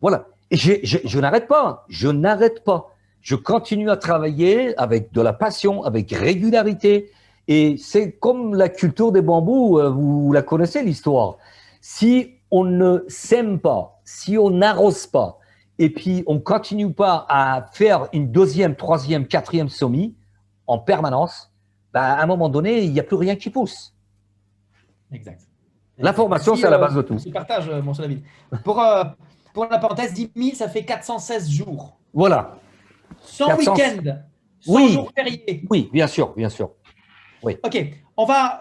Speaker 1: Voilà. Et je n'arrête pas. Je n'arrête pas. Je continue à travailler avec de la passion, avec régularité. Et c'est comme la culture des bambous, vous la connaissez l'histoire. Si on ne sème pas, si on n'arrose pas, et puis on ne continue pas à faire une deuxième, troisième, quatrième semis en permanence, à un moment donné, il n'y a plus rien qui pousse.
Speaker 2: Exact.
Speaker 1: La formation, c'est à la base de tout.
Speaker 2: Je partage, mon cher David. Pour la parenthèse, 10 000, ça fait 416 jours.
Speaker 1: Voilà.
Speaker 2: Sans
Speaker 1: 400...
Speaker 2: week-end, sans
Speaker 1: oui.
Speaker 2: jour férié.
Speaker 1: Oui, bien sûr, bien sûr. Oui.
Speaker 2: Ok, on va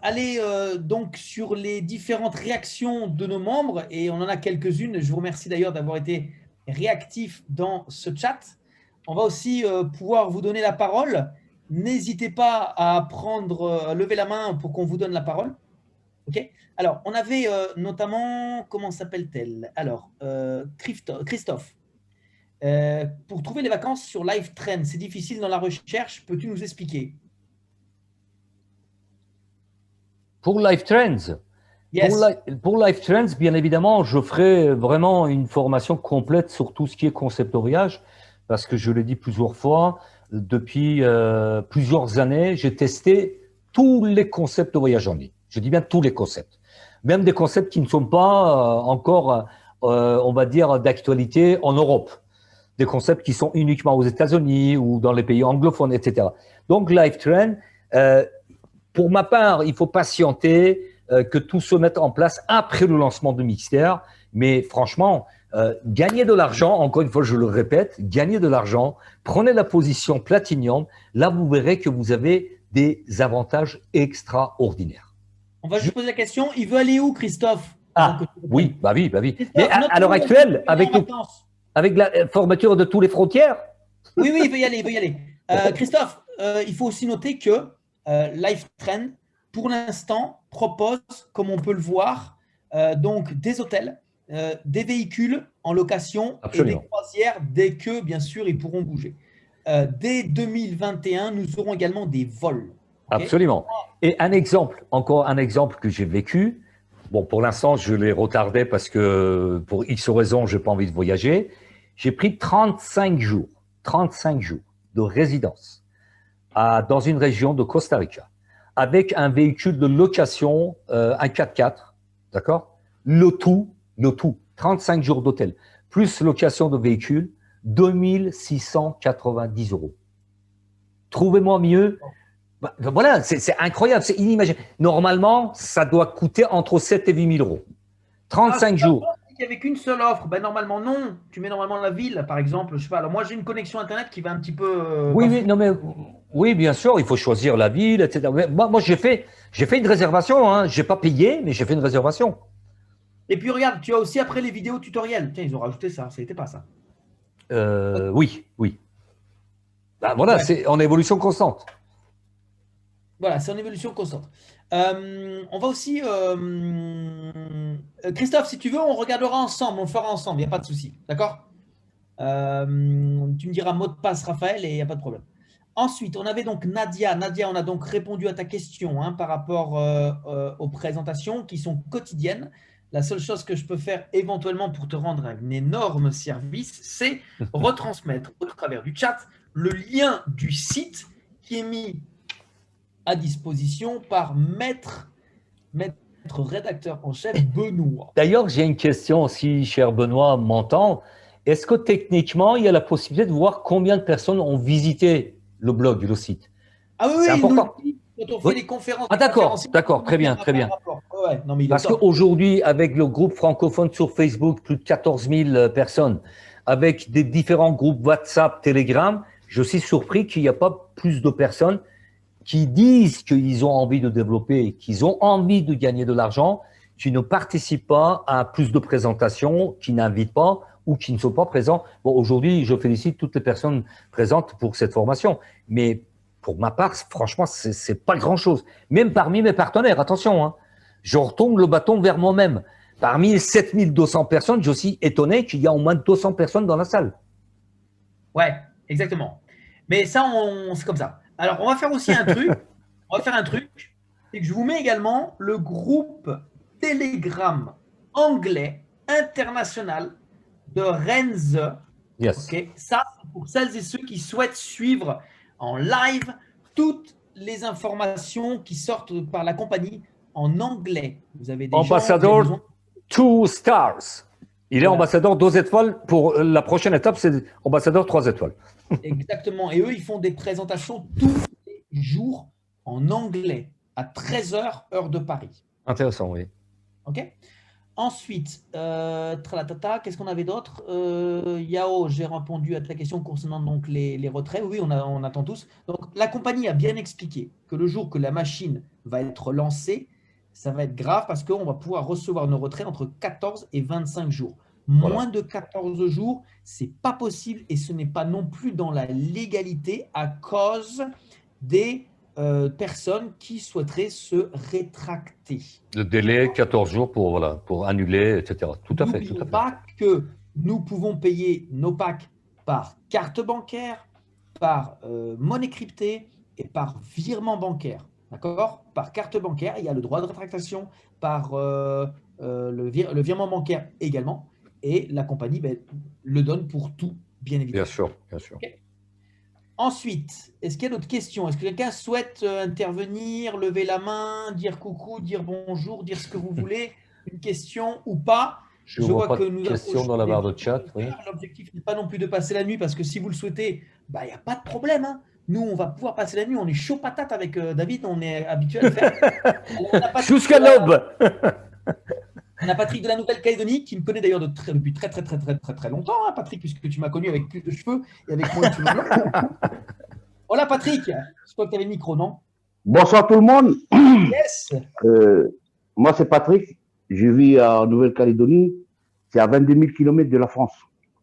Speaker 2: aller donc sur les différentes réactions de nos membres et on en a quelques-unes. Je vous remercie d'ailleurs d'avoir été réactif dans ce chat. On va aussi pouvoir vous donner la parole. N'hésitez pas à lever la main pour qu'on vous donne la parole. Ok. Alors, on avait notamment, comment s'appelle-t-elle? Alors, Christophe. Pour trouver les vacances sur Live Trend, c'est difficile dans la recherche. Peux-tu nous expliquer?
Speaker 1: Pour Live Trends,
Speaker 2: yes.
Speaker 1: Pour Live Trends, bien évidemment, je ferai vraiment une formation complète sur tout ce qui est conceptoriage, parce que je l'ai dit plusieurs fois, depuis plusieurs années, j'ai testé tous les concepts de voyage en ligne. Je dis bien tous les concepts. Même des concepts qui ne sont pas encore, on va dire, d'actualité en Europe. des concepts qui sont uniquement aux États-Unis ou dans les pays anglophones, etc. Donc, LiveTrend, pour ma part, il faut patienter que tout se mette en place après le lancement de Mixter. Mais franchement, gagner de l'argent, encore une fois, je le répète, gagner de l'argent, prenez la position Platinum, là, vous verrez que vous avez des avantages extraordinaires.
Speaker 2: On va juste poser la question, il veut aller où, Christophe?
Speaker 1: Ah, oui, bah oui, bah oui.
Speaker 2: Christophe,
Speaker 1: Mais à l'heure actuelle, avec la fermeture de toutes les frontières.
Speaker 2: Oui, il veut y aller, il veut y aller. Christophe, il faut aussi noter que LiveTrend, pour l'instant, propose, comme on peut le voir, donc des hôtels, des véhicules en location
Speaker 1: Absolument.
Speaker 2: et des croisières dès que, bien sûr, ils pourront bouger. Dès 2021, nous aurons également des vols. Okay?
Speaker 1: Absolument. Et encore un exemple que j'ai vécu. Bon, pour l'instant, je l'ai retardé parce que pour X raisons, je n'ai pas envie de voyager. J'ai pris 35 jours de résidence dans une région de Costa Rica avec un véhicule de location, un 4x4, d'accord? Le tout, 35 jours d'hôtel, plus location de véhicule, 2690 €. Trouvez-moi mieux. Voilà, c'est incroyable, c'est inimaginable. Normalement, ça doit coûter entre 7 et 8 000 €. 35 jours.
Speaker 2: Il n'y avait qu'une seule offre. Ben, normalement, non. Tu mets normalement la ville, par exemple. Je sais pas. Alors, moi, j'ai une connexion Internet qui va un petit peu…
Speaker 1: Oui, bien sûr, il faut choisir la ville, etc. Mais moi j'ai fait une réservation. Hein. Je n'ai pas payé, mais j'ai fait une réservation.
Speaker 2: Et puis, regarde, tu as aussi après les vidéos tutoriels. Tiens, ils ont rajouté ça. Ça n'était pas ça.
Speaker 1: Oui. Ben, voilà, c'est en évolution constante.
Speaker 2: Voilà, c'est en évolution constante. On va aussi… Christophe, si tu veux, on regardera ensemble. On le fera ensemble. Il n'y a pas de souci. D'accord? Tu me diras mot de passe, Raphaël, et il n'y a pas de problème. Ensuite, on avait donc Nadia. Nadia, on a donc répondu à ta question par rapport aux présentations qui sont quotidiennes. La seule chose que je peux faire éventuellement pour te rendre un énorme service, c'est retransmettre au travers du chat le lien du site qui est mis à disposition par maître rédacteur en chef Benoît.
Speaker 1: D'ailleurs, j'ai une question, si cher Benoît m'entend. Est-ce que techniquement, il y a la possibilité de voir combien de personnes ont visité le blog, le site?
Speaker 2: Ah oui,
Speaker 1: c'est important.
Speaker 2: Quand on fait les conférences.
Speaker 1: Ah d'accord, très bien.
Speaker 2: Ouais, non, mais
Speaker 1: parce qu'aujourd'hui, avec le groupe francophone sur Facebook, plus de 14 000 personnes, avec des différents groupes WhatsApp, Telegram, je suis surpris qu'il n'y a pas plus de personnes qui disent qu'ils ont envie de développer, qu'ils ont envie de gagner de l'argent, qui ne participent pas à plus de présentations, qui n'invitent pas ou qui ne sont pas présents. Bon, aujourd'hui, je félicite toutes les personnes présentes pour cette formation, mais pour ma part, franchement, c'est pas grand-chose. Même parmi mes partenaires, attention, hein, je retourne le bâton vers moi-même. Parmi 7200 personnes, je suis étonné qu'il y a au moins 200 personnes dans la salle.
Speaker 2: Ouais, exactement. Mais ça, c'est comme ça. Alors, on va faire aussi un truc. C'est que je vous mets également le groupe Telegram anglais international de Rennes.
Speaker 1: Yes.
Speaker 2: Okay. Ça, c'est pour celles et ceux qui souhaitent suivre en live toutes les informations qui sortent par la compagnie en anglais. Vous avez des
Speaker 1: ambassadeur 2 stars. Il est ambassadeur 2 étoiles. Pour la prochaine étape, c'est ambassadeur 3 étoiles.
Speaker 2: Exactement. Et eux, ils font des présentations tous les jours en anglais à 13h, heure de Paris.
Speaker 1: Intéressant, oui.
Speaker 2: OK. Ensuite, qu'est-ce qu'on avait d'autre? Yao, j'ai répondu à ta question concernant donc les retraits. Oui, on attend tous. Donc, la compagnie a bien expliqué que le jour que la machine va être lancée, ça va être grave parce qu'on va pouvoir recevoir nos retraits entre 14 et 25 jours.
Speaker 1: Voilà.
Speaker 2: Moins de 14 jours, ce n'est pas possible et ce n'est pas non plus dans la légalité à cause des personnes qui souhaiteraient se rétracter.
Speaker 1: Le délai, 14 jours pour annuler, etc. Tout à fait.
Speaker 2: N'oublions pas que nous pouvons payer nos packs par carte bancaire, par monnaie cryptée et par virement bancaire. D'accord? Par carte bancaire, il y a le droit de rétractation, par le virement bancaire également. Et la compagnie le donne pour tout, bien évidemment.
Speaker 1: Bien sûr.
Speaker 2: Okay. Ensuite, est-ce qu'il y a d'autres questions? Est-ce que quelqu'un souhaite intervenir, lever la main, dire coucou, dire bonjour, dire ce que vous voulez? Une question ou pas?
Speaker 1: Je ne vois pas de
Speaker 2: nous
Speaker 1: questions
Speaker 2: approchons
Speaker 1: dans la
Speaker 2: des
Speaker 1: barre de
Speaker 2: 22
Speaker 1: chat. Oui.
Speaker 2: heures. L'objectif n'est pas non plus de passer la nuit parce que si vous le souhaitez, bah, il n'y a pas de problème, hein. Nous, on va pouvoir passer la nuit. On est chaud patate avec David. On est habitué à le faire. Alors,
Speaker 1: Jusqu'à l'aube.
Speaker 2: on a Patrick de la Nouvelle-Calédonie qui me connaît d'ailleurs depuis très longtemps, hein, Patrick, puisque tu m'as connu avec plus de cheveux et avec moins de cheveux blancs. Voilà, Patrick. Je crois que tu avais le micro, non?
Speaker 4: Bonsoir tout le monde.
Speaker 2: Yes.
Speaker 4: Moi, c'est Patrick. Je vis en Nouvelle-Calédonie. C'est à 22 000 km de la France.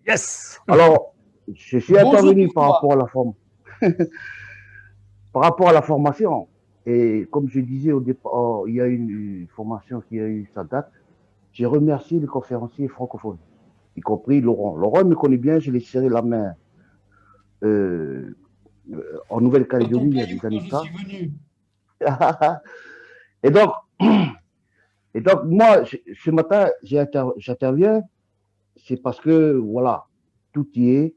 Speaker 1: Yes.
Speaker 4: Alors, je suis
Speaker 2: Bonjour
Speaker 4: intervenu
Speaker 2: pour toi.
Speaker 4: par rapport à la formation. Et comme je disais au départ, il y a une formation qui a eu sa date. J'ai remercié les conférenciers francophones, y compris Laurent. Laurent me connaît bien, je l'ai serré la main en Nouvelle-Calédonie il y a des années de ça.
Speaker 2: Je suis venu.
Speaker 4: Et donc, moi, ce matin, j'interviens, c'est parce que, voilà, tout y est.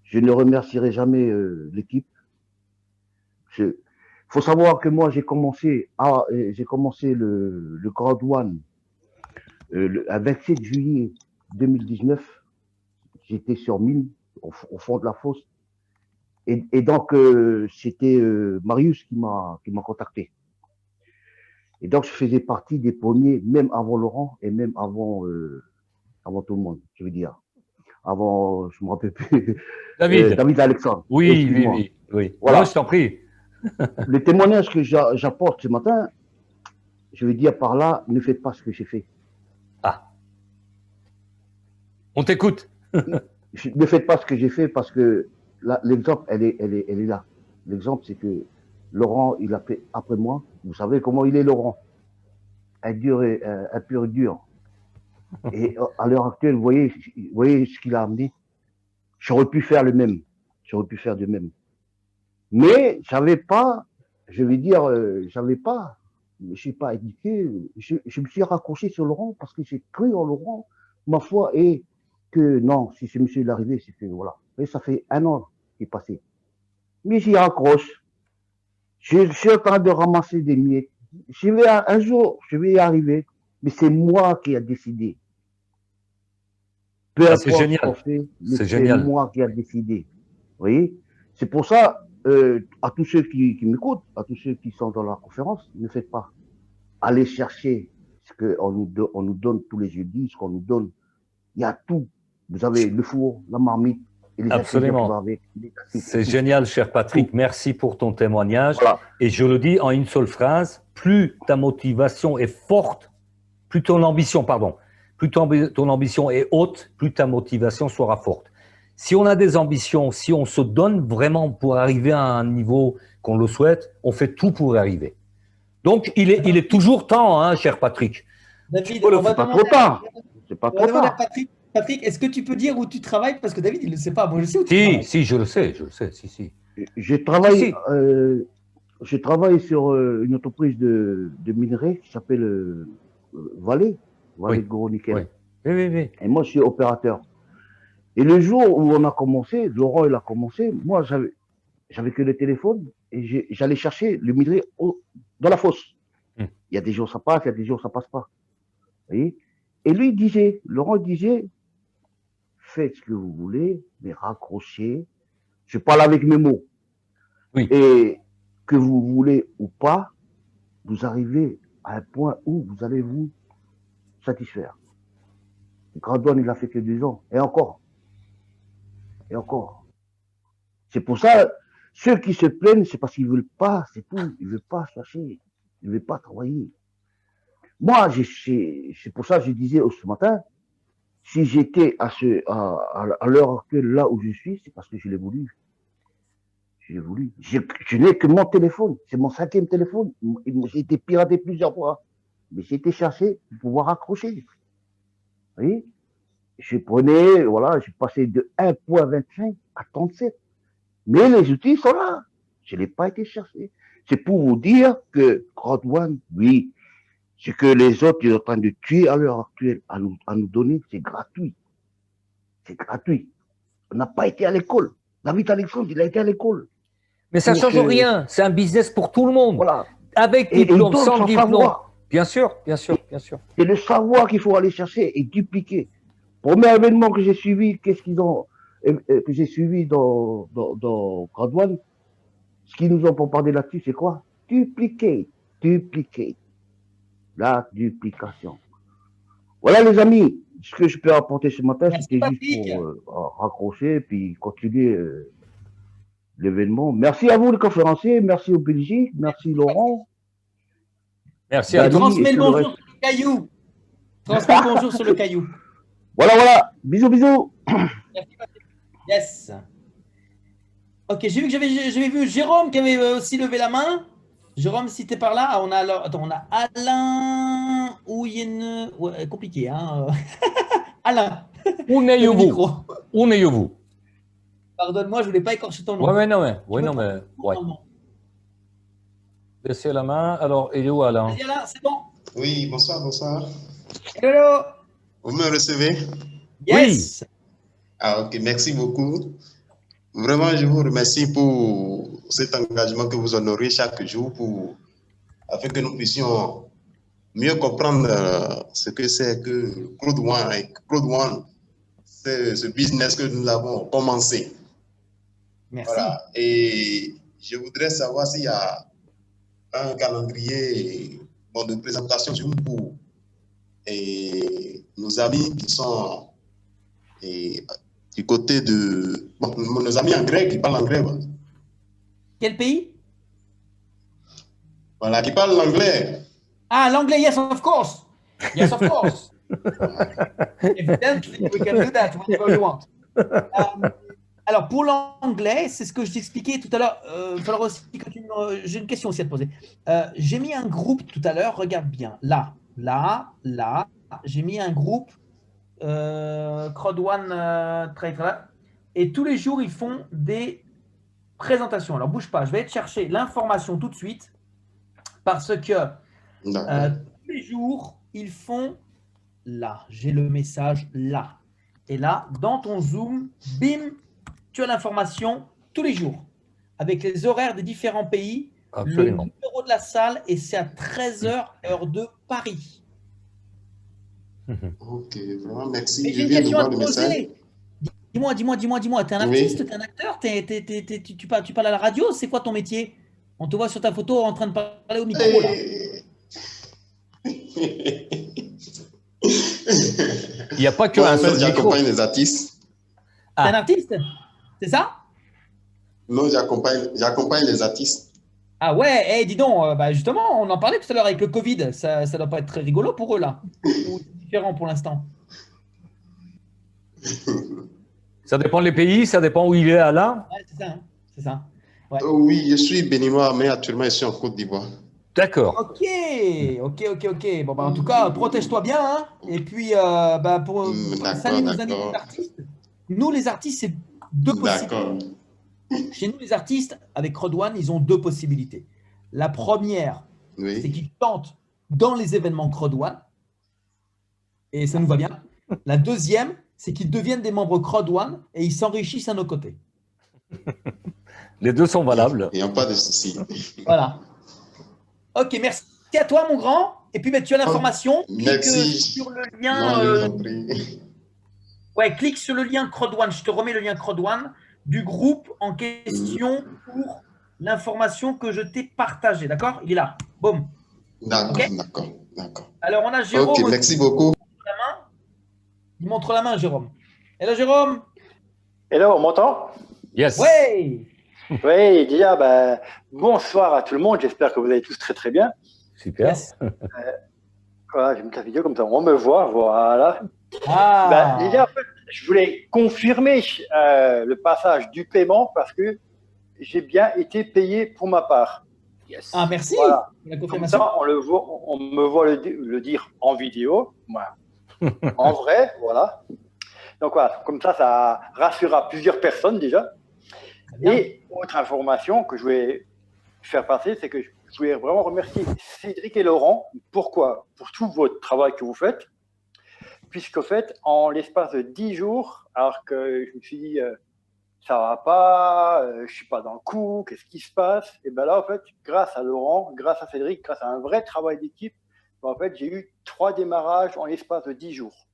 Speaker 4: Je ne remercierai jamais l'équipe. Il faut savoir que moi, j'ai commencé le Grade One le 27 juillet 2019. J'étais sur mine, au fond de la fosse. Et donc, c'était Marius qui m'a contacté. Et donc, je faisais partie des premiers, même avant Laurent et même avant tout le monde, je veux dire. Avant, je ne me rappelle plus. David Alexandre.
Speaker 1: Oui.
Speaker 4: Voilà.
Speaker 1: Non, je t'en prie.
Speaker 4: Le témoignage que j'apporte ce matin, je veux dire par là, ne faites pas ce que j'ai fait.
Speaker 1: Ah. On t'écoute.
Speaker 4: Ne faites pas ce que j'ai fait parce que l'exemple, elle est là. L'exemple, c'est que Laurent, il a fait après moi. Vous savez comment il est, Laurent. Un pur et dur. Et à l'heure actuelle, vous voyez ce qu'il a amené. J'aurais pu faire le même. J'aurais pu faire de même. Mais j'avais pas, je vais dire, je ne suis pas éduqué. Je me suis raccroché sur Laurent parce que j'ai cru en Laurent, ma foi, et que non, si ce monsieur est arrivé, c'est que voilà. Et ça fait 1 an qui est passé. Mais j'y raccroche. Je suis en train de ramasser des miettes. Un jour, je vais y arriver, mais c'est moi qui ai décidé. Peu importe ce qu'on fait, mais c'est moi qui ai décidé. Vous voyez? C'est pour ça, à tous ceux qui m'écoutent, à tous ceux qui sont dans la conférence, ne faites pas. Allez chercher ce qu'on nous donne tous les jeudis, ce qu'on nous donne. Il y a tout. Vous avez le four, la marmite, et les
Speaker 1: Absolument.
Speaker 4: qui vont avec.
Speaker 1: C'est génial, cher Patrick. Merci pour ton témoignage. Voilà. Et je le dis en une seule phrase, plus ta motivation est forte, plus ton ambition est haute, plus ta motivation sera forte. Si on a des ambitions, si on se donne vraiment pour arriver à un niveau qu'on le souhaite, on fait tout pour y arriver. Donc, il est toujours temps, hein, cher Patrick.
Speaker 2: David,
Speaker 4: c'est pas trop tard. C'est pas trop tard.
Speaker 2: Patrick, est-ce que tu peux dire où tu travailles? Parce que David, il ne le sait pas. Moi, je sais où tu
Speaker 1: travailles. Si, je le sais. Si.
Speaker 4: Je travaille sur une entreprise de minerais qui s'appelle Vallée de Gros Nickel.
Speaker 1: Oui.
Speaker 4: Et moi, je suis opérateur. Et le jour où on a commencé, Laurent, il a commencé, moi, j'avais que le téléphone et j'allais chercher le minerai dans la fosse. Il y a des jours ça passe, il y a des jours ça passe pas. Vous voyez? Et lui, Laurent disait, faites ce que vous voulez, mais raccrochez. Je parle avec mes mots.
Speaker 1: Oui.
Speaker 4: Et que vous voulez ou pas, vous arrivez à un point où vous allez vous satisfaire. Gradouane, il a fait que 2 ans. Et encore. C'est pour ça, ceux qui se plaignent, c'est parce qu'ils ne veulent pas, c'est tout. Ils ne veulent pas chercher. Ils ne veulent pas travailler. Moi, c'est pour ça que je disais ce matin, si j'étais à l'heure actuelle là où je suis, c'est parce que je l'ai voulu. Je n'ai que mon téléphone. C'est mon 5e téléphone. J'ai été piraté plusieurs fois. Mais j'ai été cherché pour pouvoir accrocher. Vous voyez? Je passais de 1.25 à 37. Mais les outils sont là. Je ne l'ai pas été chercher. C'est pour vous dire que Grade One, oui, ce que les autres sont en train de tuer à l'heure actuelle, à nous donner, c'est gratuit. C'est gratuit. On n'a pas été à l'école. David Alexandre, il a été à l'école.
Speaker 1: Mais ça ne change rien. C'est un business pour tout le monde.
Speaker 4: Voilà.
Speaker 1: Avec diplôme, sans diplôme. Bien sûr. bien sûr.
Speaker 4: C'est le savoir qu'il faut aller chercher et dupliquer. Premier événement que j'ai suivi, que j'ai suivi dans Grade One, ce qu'ils nous ont bombardé là-dessus, c'est quoi? Dupliquer. La duplication. Voilà les amis, ce que je peux apporter ce matin,
Speaker 2: Merci,
Speaker 4: c'était juste
Speaker 2: Patrick.
Speaker 4: pour raccrocher puis continuer l'événement. Merci à vous les conférenciers, merci au Belgique, merci Laurent,
Speaker 1: Merci à
Speaker 4: Dani
Speaker 1: tous.
Speaker 2: Transmets
Speaker 4: et
Speaker 2: le
Speaker 4: tout le
Speaker 2: bonjour
Speaker 4: reste.
Speaker 2: sur le caillou. Transmets le bonjour sur le caillou.
Speaker 4: Voilà. Bisous, bisous.
Speaker 2: Merci, Patrick. Yes. Ok, j'ai vu que j'avais vu Jérôme qui avait aussi levé la main. Jérôme, si tu es par là, on a alors, attends, on a Alain Ouyen. Ouais, compliqué, hein. Alain, le
Speaker 1: Unez-vous.
Speaker 2: micro.
Speaker 1: Unez-vous.
Speaker 2: Pardonne-moi, je voulais pas écorcher ton nom.
Speaker 1: Ouais, non, mais.
Speaker 2: Tu
Speaker 1: Oui,
Speaker 2: me
Speaker 1: non,
Speaker 2: prends
Speaker 1: mais.
Speaker 2: pour
Speaker 1: Ouais.
Speaker 2: ton nom.
Speaker 1: Laissez la main. Alors, il est où, Alain?
Speaker 2: Vas-y, Alain, c'est bon.
Speaker 5: Oui, bonsoir.
Speaker 2: Hello.
Speaker 5: Vous me recevez?
Speaker 2: Yes.
Speaker 5: Ah, ok, merci beaucoup. Vraiment, je vous remercie pour cet engagement que vous honorez chaque jour afin que nous puissions mieux comprendre ce que c'est que Claude One, c'est ce business que nous avons commencé.
Speaker 2: Merci.
Speaker 5: Voilà. Et je voudrais savoir s'il y a un calendrier de présentation pour nos amis qui sont du côté de nos amis en grec qui parlent anglais.
Speaker 2: Quel pays?
Speaker 5: Voilà, qui parlent l'anglais.
Speaker 2: Ah, l'anglais, yes, of course. Yes, of course. Evidently, we can do that whenever you want. Alors, pour l'anglais, c'est ce que je t'expliquais tout à l'heure. Il falloir aussi que j'ai une question aussi à te poser. J'ai mis un groupe tout à l'heure, regarde bien. Là. J'ai mis un groupe Crowd One Trade. Et tous les jours, ils font des présentations. Alors, bouge pas, je vais te chercher l'information tout de suite parce que tous les jours, ils font là. J'ai le message là. Et là, dans ton Zoom, bim, tu as l'information tous les jours avec les horaires des différents pays,
Speaker 1: Absolument.
Speaker 2: le numéro de la salle et c'est à 13h, heure de Paris.
Speaker 5: Ok, vraiment merci.
Speaker 2: Mais
Speaker 5: Je
Speaker 2: j'ai une
Speaker 5: viens de
Speaker 2: question à
Speaker 5: voir
Speaker 2: te
Speaker 5: le message.
Speaker 2: poser. Dis-moi. T'es un
Speaker 5: Oui.
Speaker 2: artiste, t'es un acteur, tu parles à la radio, c'est quoi ton métier? On te voit sur ta photo en train de parler au micro là.
Speaker 1: Il n'y a pas
Speaker 5: Moi,
Speaker 1: qu'un
Speaker 5: en fait,
Speaker 1: seul micro.
Speaker 5: j'accompagne les artistes.
Speaker 2: T'es un artiste? C'est ça?
Speaker 5: Non, j'accompagne les artistes.
Speaker 2: Ah ouais, hey, dis donc, justement, on en parlait tout à l'heure avec le Covid, ça doit pas être très rigolo pour eux là. Ou c'est différent pour l'instant?
Speaker 1: Ça dépend des pays, ça dépend où il est, Alain.
Speaker 2: Ouais, c'est ça, hein, c'est ça. Ouais.
Speaker 5: Oui, je suis béninois, mais actuellement, je suis en Côte d'Ivoire.
Speaker 1: D'accord.
Speaker 2: Ok. Bon, en tout cas, protège-toi bien. Hein. Et puis, salut nos amis les artistes. Nous, les artistes, c'est deux possibilités.
Speaker 5: D'accord.
Speaker 2: Chez nous, les artistes, avec Crowd One, ils ont deux possibilités. La première, c'est qu'ils tentent dans les événements Crowd One. Et ça nous va bien. La deuxième, c'est qu'ils deviennent des membres Crowd One et ils s'enrichissent à nos côtés.
Speaker 1: Les deux sont valables.
Speaker 5: Il n'y a pas de souci.
Speaker 2: Voilà. Ok, merci à toi, mon grand. Et puis, tu as l'information.
Speaker 5: Merci.
Speaker 2: Sur le lien. Clique sur le lien Crowd One. Je te remets le lien Crowd One du groupe en question pour l'information que je t'ai partagée. D'accord? Il est là. Boum.
Speaker 5: D'accord.
Speaker 2: Alors, on a Jérôme.
Speaker 5: Ok, merci beaucoup.
Speaker 2: Il montre la main, Jérôme. Hello, Jérôme.
Speaker 6: Hello, on m'entend?
Speaker 1: Yes.
Speaker 2: Ouais.
Speaker 6: Oui, déjà, bonsoir à tout le monde. J'espère que vous allez tous très très bien.
Speaker 1: Super.
Speaker 2: Yes.
Speaker 6: Voilà, j'ai mis la vidéo comme ça, on me voit, voilà. Déjà, en fait, je voulais confirmer le passage du paiement parce que j'ai bien été payé pour ma part.
Speaker 2: Yes. Ah, merci.
Speaker 6: Voilà.
Speaker 2: La confirmation.
Speaker 6: Comme ça, on me voit le dire en vidéo, voilà. En vrai, voilà. Donc voilà, comme ça rassurera plusieurs personnes déjà. Et autre information que je voulais faire passer, c'est que je voulais vraiment remercier Cédric et Laurent. Pourquoi? Pour tout votre travail que vous faites. Puisqu'en fait, en l'espace de 10 jours, alors que je me suis dit, ça va pas, je suis pas dans le coup, qu'est-ce qui se passe? Et bien là, en fait, grâce à Laurent, grâce à Cédric, grâce à un vrai travail d'équipe, En fait, j'ai eu 3 démarrages en l'espace de 10 jours.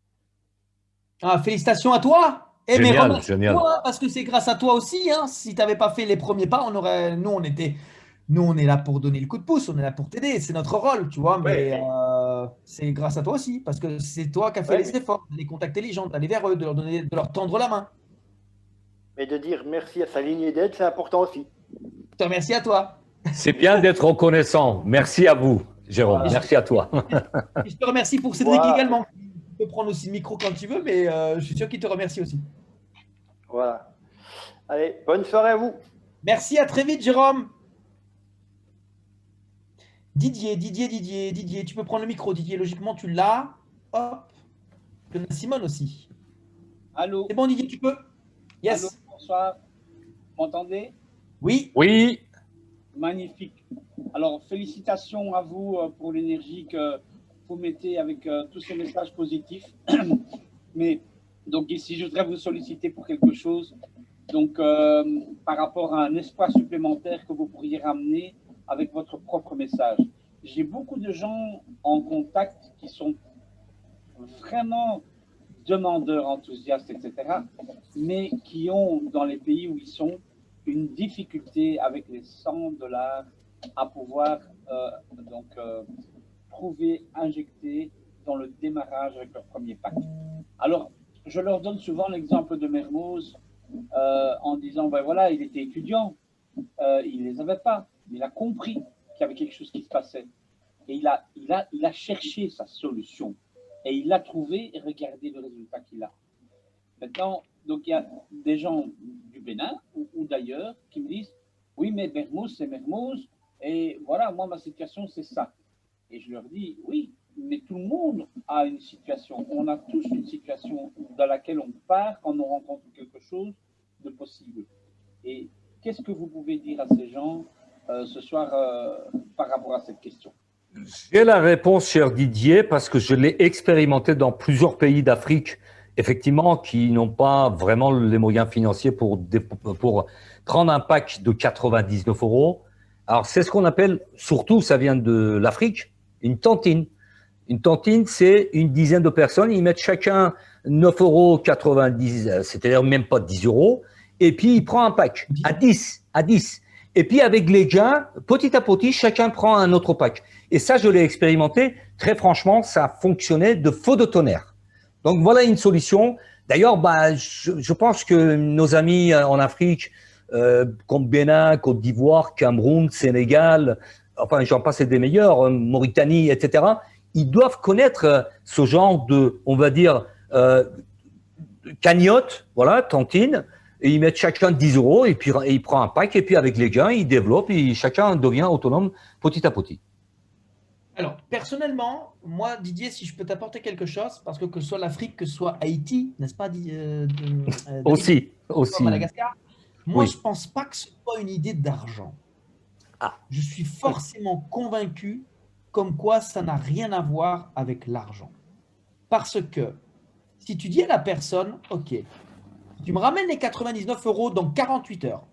Speaker 2: Ah, félicitations à toi. Eh, mais
Speaker 1: Génial,
Speaker 2: remercie-toi,
Speaker 1: génial.
Speaker 2: hein, parce que c'est grâce à toi aussi. Hein. Si tu n'avais pas fait les premiers pas, nous, on est là pour donner le coup de pouce, on est là pour t'aider. C'est notre rôle, tu vois. Mais c'est grâce à toi aussi, parce que c'est toi qui as fait les efforts d'aller contacter les gens, d'aller vers eux, de leur tendre la main.
Speaker 6: Mais de dire merci à sa lignée d'aide, c'est important aussi.
Speaker 2: Je te remercie à toi.
Speaker 1: C'est bien d'être reconnaissant. Merci à vous, Jérôme.
Speaker 2: Voilà.
Speaker 1: Merci à toi.
Speaker 2: Et je te remercie pour Cédric également. Tu peux prendre aussi le micro quand tu veux, mais je suis sûr qu'il te remercie aussi.
Speaker 6: Voilà. Allez, bonne soirée à vous.
Speaker 2: Merci, à très vite, Jérôme. Didier, tu peux prendre le micro, Didier. Logiquement, tu l'as. Hop. Il y en a Simone aussi.
Speaker 7: Allô.
Speaker 2: C'est bon, Didier, tu peux. Yes.
Speaker 7: Allô, bonsoir. Vous m'entendez?
Speaker 2: Oui.
Speaker 1: Oui.
Speaker 7: Magnifique. Alors, félicitations à vous pour l'énergie que vous mettez avec tous ces messages positifs. Mais donc ici, je voudrais vous solliciter pour quelque chose. Donc, par rapport à un espoir supplémentaire que vous pourriez ramener avec votre propre message. J'ai beaucoup de gens en contact qui sont vraiment demandeurs, enthousiastes, etc., mais qui ont, dans les pays où ils sont, une difficulté avec les $100 à pouvoir trouver, injecter dans le démarrage avec leur premier pack. Alors, je leur donne souvent l'exemple de Mermoz en disant, ben voilà, il était étudiant, il ne les avait pas, mais il a compris qu'il y avait quelque chose qui se passait. Et il a cherché sa solution. Et il l'a trouvé et regardez le résultat qu'il a. Maintenant, donc il y a des gens du Bénin ou d'ailleurs qui me disent, oui, mais Mermoz, c'est Mermoz, et voilà, moi, ma situation, c'est ça. Et je leur dis, oui, mais tout le monde a une situation. On a tous une situation dans laquelle on part quand on rencontre quelque chose de possible. Et qu'est-ce que vous pouvez dire à ces gens ce soir par rapport à cette question?
Speaker 1: J'ai la réponse, cher Didier, parce que je l'ai expérimenté dans plusieurs pays d'Afrique, effectivement, qui n'ont pas vraiment les moyens financiers pour prendre un pack de 99 €. Alors, c'est ce qu'on appelle, surtout, ça vient de l'Afrique, une tantine. Une tantine, c'est une dizaine de personnes, ils mettent chacun 9,90 €, c'est-à-dire même pas 10 €, et puis ils prennent un pack à 10. Et puis avec les gains, petit à petit, chacun prend un autre pack. Et ça, je l'ai expérimenté. Très franchement, ça fonctionnait de feu de tonnerre. Donc voilà une solution. D'ailleurs, je pense que nos amis en Afrique, comme Bénin, Côte d'Ivoire, Cameroun, Sénégal, enfin j'en passe des meilleurs, Mauritanie, etc., ils doivent connaître ce genre de, on va dire, cagnotte, voilà, tantine, et ils mettent chacun 10 € et puis ils prennent un pack et puis avec les gains, ils développent et chacun devient autonome petit à petit.
Speaker 2: Alors, personnellement, moi, Didier, si je peux t'apporter quelque chose, parce que ce soit l'Afrique, que ce soit Haïti, n'est-ce pas,
Speaker 1: Aussi.
Speaker 2: Madagascar, moi,
Speaker 1: Oui.
Speaker 2: je ne pense pas que ce soit une idée d'argent.
Speaker 1: Ah.
Speaker 2: Je suis forcément convaincu comme quoi ça n'a rien à voir avec l'argent. Parce que si tu dis à la personne, OK, tu me ramènes les 99 € dans 48 heures.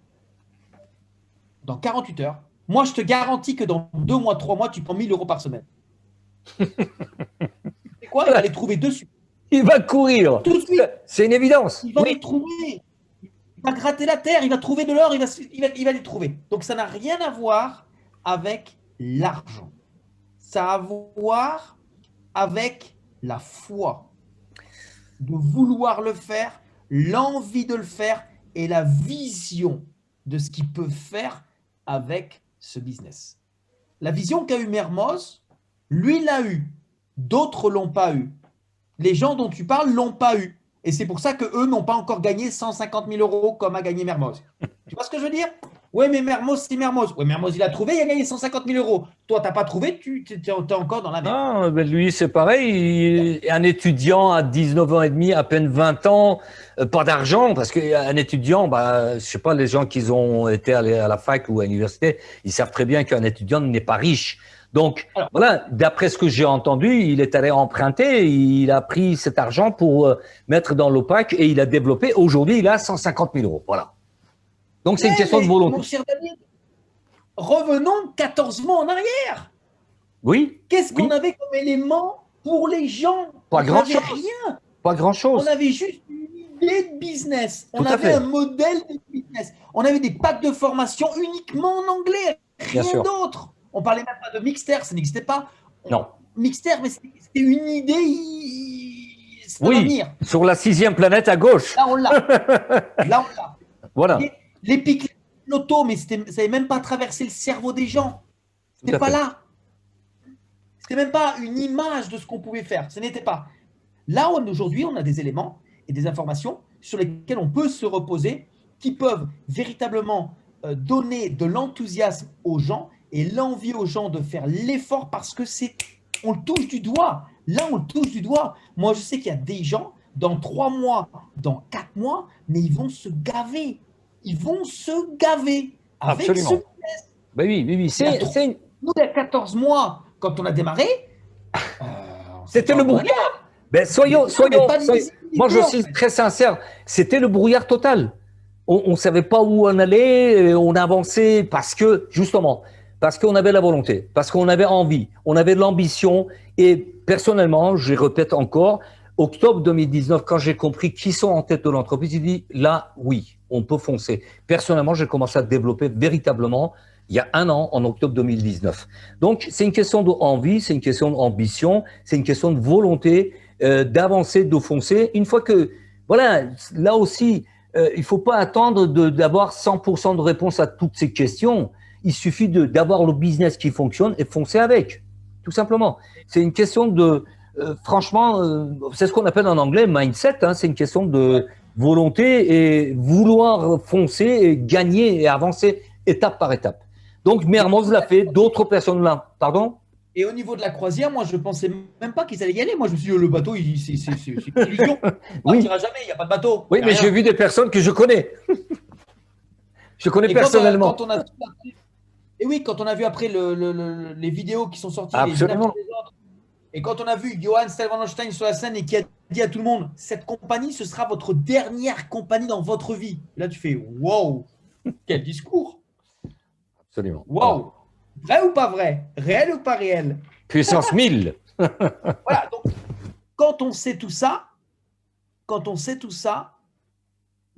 Speaker 2: Dans 48 heures, moi, je te garantis que dans 2 mois, 3 mois, tu prends 1 000 € par semaine. C'est quoi? Il va les trouver dessus.
Speaker 1: Il va courir.
Speaker 2: Tout de suite.
Speaker 1: C'est une évidence.
Speaker 2: Il va les trouver. Il va gratter la terre, il va trouver de l'or, il va les trouver. Donc, ça n'a rien à voir avec l'argent. Ça a à voir avec la foi. De vouloir le faire, l'envie de le faire et la vision de ce qu'il peut faire avec ce business. La vision qu'a eu Mermoz, lui l'a eu. D'autres l'ont pas eu. Les gens dont tu parles l'ont pas eu. Et c'est pour ça qu'eux n'ont pas encore gagné 150 000 € comme a gagné Mermoz. Tu vois ce que je veux dire? Oui, mais Mermoz, c'est Mermoz. Oui, Mermoz, il a trouvé, il a gagné 150 000 €. Toi, tu n'as pas trouvé, tu es encore dans la merde.
Speaker 1: Ah, ben lui, c'est pareil. Un étudiant à 19 ans et demi, à peine 20 ans, pas d'argent, parce qu'un étudiant, je sais pas, les gens qui ont été à la fac ou à l'université, ils savent très bien qu'un étudiant n'est pas riche. Donc, voilà, d'après ce que j'ai entendu, il est allé emprunter, il a pris cet argent pour mettre dans l'OPAC et il a développé. Aujourd'hui, il a 150 000 €. Voilà. Donc, c'est une question de volonté.
Speaker 2: Mon cher David, revenons 14 mois en arrière.
Speaker 1: Oui.
Speaker 2: Qu'est-ce qu'on
Speaker 1: Oui.
Speaker 2: avait comme élément pour les gens?
Speaker 1: Pas
Speaker 2: On n'avait
Speaker 1: grand-chose.
Speaker 2: rien.
Speaker 1: Pas grand-chose.
Speaker 2: On avait juste une idée de business. On
Speaker 1: Tout à
Speaker 2: avait
Speaker 1: fait.
Speaker 2: un modèle de business. On avait des packs de formation uniquement en anglais.
Speaker 1: Bien
Speaker 2: Rien
Speaker 1: sûr.
Speaker 2: d'autre. On parlait même pas de Mixter, ça n'existait pas.
Speaker 1: Non.
Speaker 2: Mixter, mais c'était une idée. C'était
Speaker 1: Oui.
Speaker 2: l'avenir.
Speaker 1: Sur la 6e planète à gauche.
Speaker 2: Là, on l'a. Là, on l'a.
Speaker 1: Voilà.
Speaker 2: Les pics l'auto, mais ça n'avait même pas traversé le cerveau des gens.
Speaker 1: Tout
Speaker 2: C'était
Speaker 1: à
Speaker 2: pas
Speaker 1: fait.
Speaker 2: là. C'était même pas une image de ce qu'on pouvait faire. Ce n'était pas. Là, aujourd'hui, on a des éléments et des informations sur lesquelles on peut se reposer, qui peuvent véritablement donner de l'enthousiasme aux gens et l'envie aux gens de faire l'effort parce que on le touche du doigt. Là, on le touche du doigt. Moi, je sais qu'il y a des gens, dans 3 mois, dans 4 mois, mais ils vont se gaver. Ils vont se gaver. Avec
Speaker 1: Absolument.
Speaker 2: ce
Speaker 1: Ben oui, oui, oui.
Speaker 2: Nous, il y a 14 mois, quand on a démarré,
Speaker 1: C'était le brouillard. Ben, soyons, moi je suis très sincère, c'était le brouillard total. On ne savait pas où on allait, on avançait parce que, justement, parce qu'on avait la volonté, parce qu'on avait envie, on avait de l'ambition. Et personnellement, je répète encore, octobre 2019, quand j'ai compris qui sont en tête de l'entreprise, j'ai dit, là, oui, on peut foncer. Personnellement, j'ai commencé à développer véritablement il y a 1 an, en octobre 2019. Donc, c'est une question d'envie, c'est une question d'ambition, c'est une question de volonté d'avancer, de foncer. Une fois que, voilà, là aussi, il ne faut pas attendre d'avoir 100% de réponse à toutes ces questions. Il suffit d'avoir le business qui fonctionne et foncer avec, tout simplement. C'est une question de, franchement, c'est ce qu'on appelle en anglais mindset, hein, c'est une question de volonté et vouloir foncer et gagner et avancer étape par étape. Donc, Mermoz l'a fait, d'autres personnes là. Pardon?
Speaker 2: Et au niveau de la croisière, moi, je ne pensais même pas qu'ils allaient y aller. Moi, je me suis dit, le bateau, c'est une illusion. On
Speaker 1: Oui.
Speaker 2: ne partira jamais, il n'y a pas de bateau.
Speaker 1: Oui, mais j'ai vu des personnes que je connais. Je connais personnellement.
Speaker 2: Et oui, quand on a vu après les vidéos qui sont sorties,
Speaker 1: Absolument.
Speaker 2: les autres, et quand on a vu Johann Stelvanstein sur la scène et qui a dit à tout le monde, cette compagnie, ce sera votre dernière compagnie dans votre vie. Et là, tu fais, wow, quel discours.
Speaker 1: Absolument.
Speaker 2: Wow. Vrai ou pas vrai? Réel ou pas réel?
Speaker 1: Puissance 1000.
Speaker 2: Voilà, donc, quand on sait tout ça,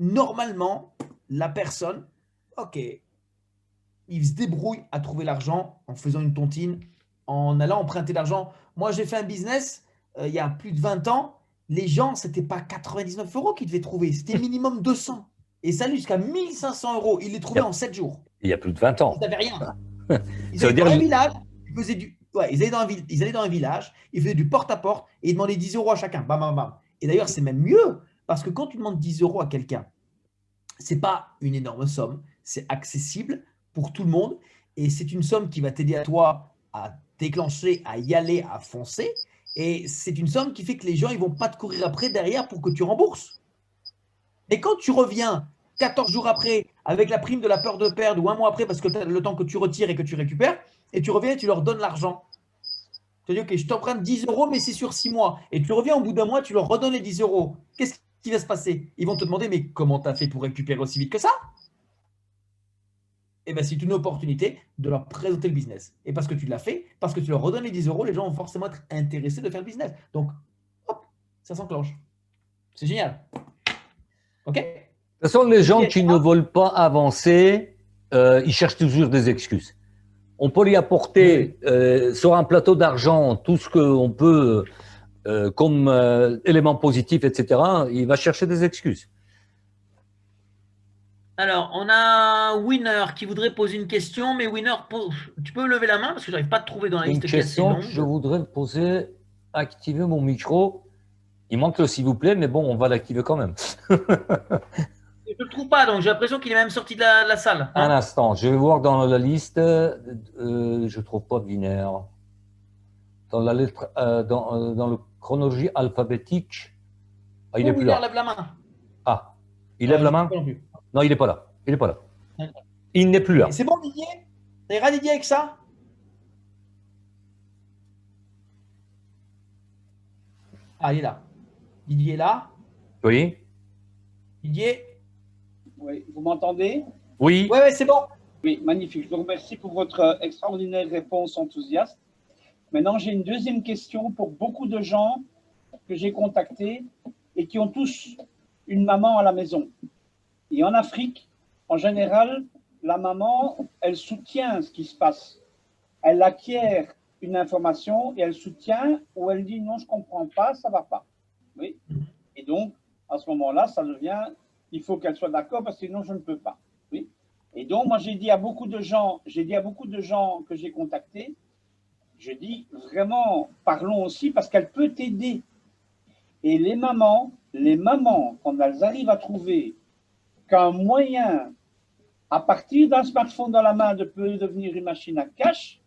Speaker 2: normalement, la personne, ok, il se débrouille à trouver l'argent en faisant une tontine, en allant emprunter l'argent. Moi, j'ai fait un business il y a plus de 20 ans. Les gens, ce n'était pas 99 € qu'ils devaient trouver, c'était minimum 200. Et ça allait jusqu'à 1500 €. Ils les trouvaient en 7 jours.
Speaker 1: Il y a plus de 20 ans.
Speaker 2: Ils n'avaient rien. Ils
Speaker 1: Ça veut
Speaker 2: allaient dans
Speaker 1: dire-
Speaker 2: un village, ils allaient dans un village, ils faisaient du porte-à-porte et ils demandaient 10 € à chacun. Bam, bam, bam. Et d'ailleurs, c'est même mieux parce que quand tu demandes 10 € à quelqu'un, ce n'est pas une énorme somme, c'est accessible pour tout le monde et c'est une somme qui va t'aider à toi à déclencher, à y aller, à foncer. Et c'est une somme qui fait que les gens ne vont pas te courir après derrière pour que tu rembourses. Et quand tu reviens 14 jours après, avec la prime de la peur de perdre, ou 1 mois après, parce que tu as le temps que tu retires et que tu récupères, et tu reviens et tu leur donnes l'argent. Tu dis, ok, je t'emprunte 10 €, mais c'est sur 6 mois. Et tu reviens au bout d'1 mois, tu leur redonnes les 10 €. Qu'est-ce qui va se passer? Ils vont te demander, mais comment tu as fait pour récupérer aussi vite que ça? Eh bien, c'est une opportunité de leur présenter le business. Et parce que tu l'as fait, parce que tu leur redonnes les 10 €, les gens vont forcément être intéressés de faire le business. Donc, hop, ça s'enclenche. C'est génial. OK?
Speaker 1: De toute façon, les gens qui ne veulent pas avancer, ils cherchent toujours des excuses. On peut lui apporter sur un plateau d'argent tout ce qu'on peut comme élément positif, etc. Il va chercher des excuses.
Speaker 2: Alors, on a Winner qui voudrait poser une question, mais Winner, tu peux lever la main parce que je n'arrive pas à te trouver dans la
Speaker 1: Une
Speaker 2: liste qui est assez
Speaker 1: question
Speaker 2: longue.
Speaker 1: que je voudrais poser, activer mon micro. Il manque le s'il vous plaît, mais bon, on va l'activer quand même.
Speaker 2: Je ne le trouve pas, donc j'ai l'impression qu'il est même sorti de la salle.
Speaker 1: Un instant, je vais voir dans la liste. Je ne trouve pas binaire. Dans la lettre, dans le chronologie alphabétique. Ah, il n'est plus là.
Speaker 2: Lève la main.
Speaker 1: Ah, il lève la main? Non, il n'est pas là. Il n'est pas là. Il n'est plus là.
Speaker 2: C'est bon, Didier? Ça ira, Didier, avec ça? Ah, il est là. Didier est là.
Speaker 1: Oui.
Speaker 2: Didier?
Speaker 7: Oui, vous m'entendez?
Speaker 1: Oui.
Speaker 2: Ouais, c'est bon.
Speaker 7: Oui, magnifique. Je vous remercie pour votre extraordinaire réponse enthousiaste. Maintenant, j'ai une deuxième question pour beaucoup de gens que j'ai contactés et qui ont tous une maman à la maison. Et en Afrique, en général, la maman, elle soutient ce qui se passe. Elle acquiert une information et elle soutient ou elle dit non, je ne comprends pas, ça ne va pas. Oui. Et donc, à ce moment-là, ça devient, il faut qu'elle soit d'accord parce que sinon, je ne peux pas. Oui. Et donc, moi, j'ai dit à beaucoup de gens que j'ai contactés, je dis vraiment, parlons aussi parce qu'elle peut t'aider. Et les mamans, quand elles arrivent à trouver qu'un moyen, à partir d'un smartphone dans la main, peut devenir une machine à cash,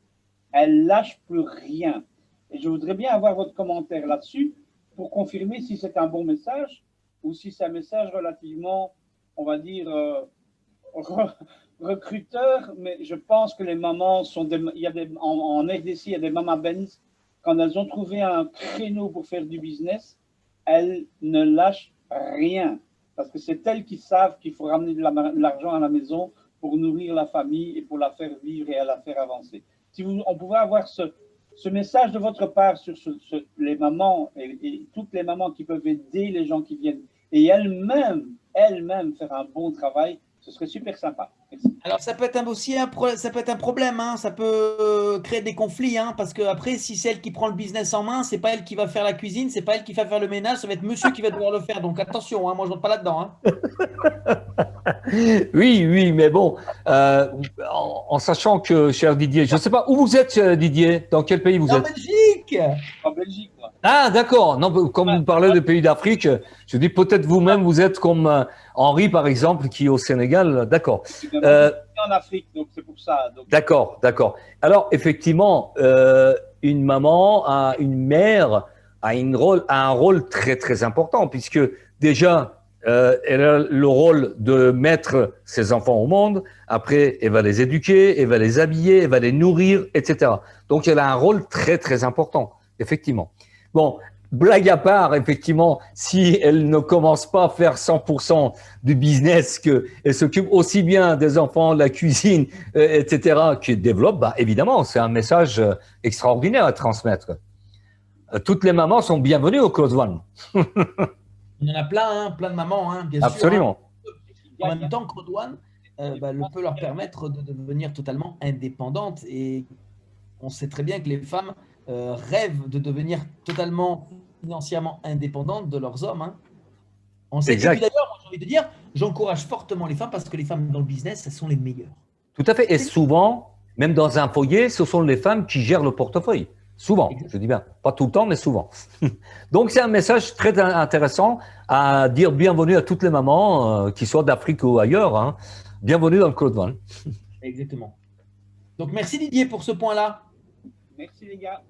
Speaker 7: elles lâchent plus rien. Et je voudrais bien avoir votre commentaire là-dessus pour confirmer si c'est un bon message ou si c'est un message relativement, on va dire, recruteur, mais je pense que les mamans sont en RDC, il y a des mamans Benz, quand elles ont trouvé un créneau pour faire du business, elles ne lâchent rien. Parce que c'est elles qui savent qu'il faut ramener de l'argent à la maison pour nourrir la famille et pour la faire vivre et à la faire avancer. Si on pouvait avoir ce message de votre part sur les mamans et toutes les mamans qui peuvent aider les gens qui viennent et elles-mêmes faire un bon travail, ce serait super sympa. Merci.
Speaker 2: Alors, ça peut être aussi un problème, hein. Ça peut créer des conflits, hein, parce que après, si c'est elle qui prend le business en main, c'est pas elle qui va faire la cuisine, c'est pas elle qui va faire le ménage, ça va être monsieur qui va devoir le faire. Donc attention, hein, moi je rentre pas là-dedans. Hein.
Speaker 1: Oui, mais bon, en sachant que, cher Didier, je ne sais pas où vous êtes, Didier, dans quel pays vous
Speaker 2: En
Speaker 1: êtes?
Speaker 2: Belgique.
Speaker 7: En Belgique, moi.
Speaker 1: Ah, d'accord. Non, comme vous parlez de pays d'Afrique, je dis peut-être vous-même, vous êtes comme Henri, par exemple, qui est au Sénégal. D'accord.
Speaker 7: En Afrique, donc c'est pour ça. Donc...
Speaker 1: D'accord. Alors, effectivement, une maman, une mère a un rôle très, très important, puisque déjà, elle a le rôle de mettre ses enfants au monde. Après, elle va les éduquer, elle va les habiller, elle va les nourrir, etc. Donc, elle a un rôle très, très important, effectivement. Bon, blague à part, effectivement, si elle ne commence pas à faire 100% du business, qu'elle s'occupe aussi bien des enfants, de la cuisine, etc., qu'elle développe, bah, évidemment, c'est un message extraordinaire à transmettre. Toutes les mamans sont bienvenues au Close One.
Speaker 2: Il y en a plein, hein, plein de mamans, hein, bien
Speaker 1: Absolument.
Speaker 2: sûr. Hein. En même temps, Close One peut leur permettre de devenir totalement indépendantes. Et on sait très bien que les femmes rêvent de devenir totalement financièrement indépendantes de leurs hommes. Hein. On sait.
Speaker 1: Exact.
Speaker 2: Et puis d'ailleurs, j'ai envie de dire, j'encourage fortement les femmes parce que les femmes dans le business, elles sont les meilleures.
Speaker 1: Tout à fait. Et souvent, même dans un foyer, ce sont les femmes qui gèrent le portefeuille. Souvent, je dis bien, pas tout le temps, mais souvent. Donc, c'est un message très intéressant à dire bienvenue à toutes les mamans, qui soient d'Afrique ou ailleurs. Hein. Bienvenue dans le Close One.
Speaker 2: Exactement. Donc, merci Didier pour ce point-là.
Speaker 7: Merci les gars.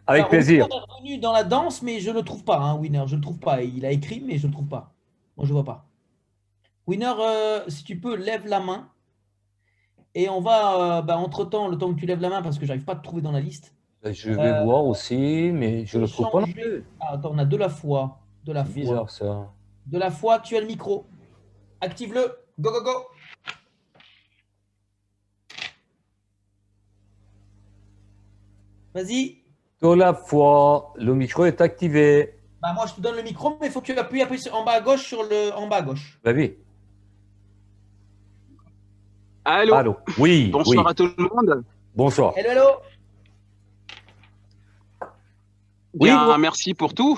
Speaker 1: Avec plaisir.
Speaker 2: On est revenu dans la danse, mais je ne le trouve pas, hein, Winner. Je ne le trouve pas. Il a écrit, mais je ne le trouve pas. Moi, je ne vois pas. Winner, si tu peux, lève la main. Et on va, entre-temps, le temps que tu lèves la main, parce que je n'arrive pas à te trouver dans la liste.
Speaker 1: Je vais voir aussi, mais je ne le trouve pas non plus.
Speaker 2: Ah, attends, on a de la foi. De la foi.
Speaker 1: Bizarre, ça.
Speaker 2: De la foi, tu as le micro. Active-le. Go, go, go. Vas-y.
Speaker 1: De la foi, le micro est activé.
Speaker 2: Bah, moi, je te donne le micro, mais il faut que tu appuies en bas à gauche sur le en bas à gauche.
Speaker 1: Bah oui.
Speaker 3: Allô.
Speaker 1: Allô. Oui.
Speaker 3: Bonsoir
Speaker 1: oui.
Speaker 3: à tout le monde.
Speaker 1: Bonsoir.
Speaker 2: Hello, hello.
Speaker 3: Bien,
Speaker 1: bon.
Speaker 3: merci pour tout.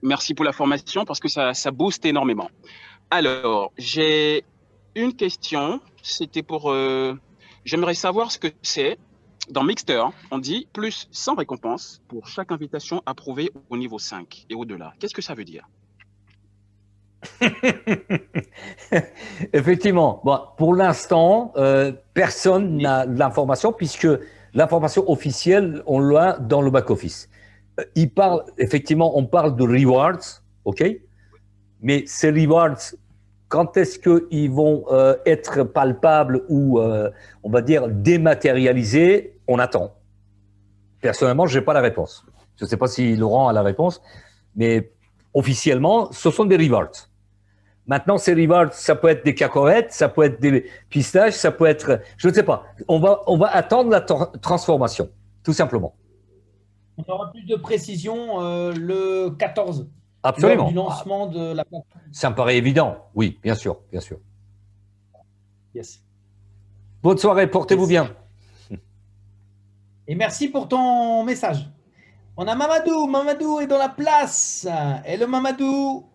Speaker 3: Merci pour la formation parce que ça booste énormément. Alors, j'ai une question. C'était pour... j'aimerais savoir ce que c'est. Dans Mixter, on dit plus 100 récompenses pour chaque invitation approuvée au niveau 5 et au-delà. Qu'est-ce que ça veut dire?
Speaker 1: Effectivement. Bon, pour l'instant, personne n'a l'information puisque l'information officielle, on l'a dans le back-office. Effectivement, on parle de rewards, OK? Mais ces rewards, quand est-ce qu'ils vont être palpables ou, on va dire, dématérialisés? On attend. Personnellement, je n'ai pas la réponse. Je ne sais pas si Laurent a la réponse, mais officiellement, ce sont des rewards. Maintenant, ces rewards, ça peut être des cacahuètes, ça peut être des pistaches, ça peut être… Je ne sais pas. On va attendre la transformation, tout simplement.
Speaker 2: On aura plus de précision le 14, lors
Speaker 1: Absolument.
Speaker 2: du lancement de la plateforme.
Speaker 1: Ça me paraît évident. Oui, bien sûr, bien sûr.
Speaker 2: Yes.
Speaker 1: Bonne soirée, portez-vous bien.
Speaker 2: Et merci pour ton message. On a Mamadou. Mamadou est dans la place. Hello Mamadou.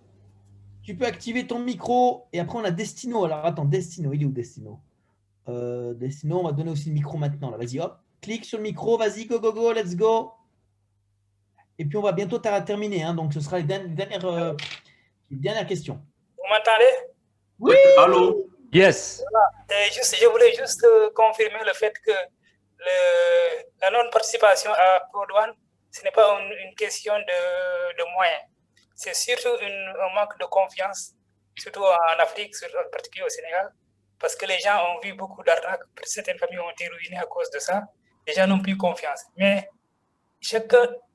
Speaker 2: Tu peux activer ton micro. Et après, on a Destino. Alors, attends, Destino. Il est où Destino? Destino, on va donner aussi le micro maintenant. Vas-y, hop. Clique sur le micro. Vas-y, go, go, go. Let's go. Et puis, on va bientôt terminer. Hein, donc, ce sera les dernières questions.
Speaker 8: Vous m'entendez?
Speaker 2: Oui.
Speaker 5: Allô?
Speaker 1: Yes.
Speaker 8: Je voulais juste confirmer le fait que la non-participation à Code One, ce n'est pas une question de moyens. C'est surtout un manque de confiance, surtout en Afrique, en particulier au Sénégal, parce que les gens ont vu beaucoup d'arnaques. Certaines familles ont été ruinées à cause de ça. Les gens n'ont plus confiance. Mais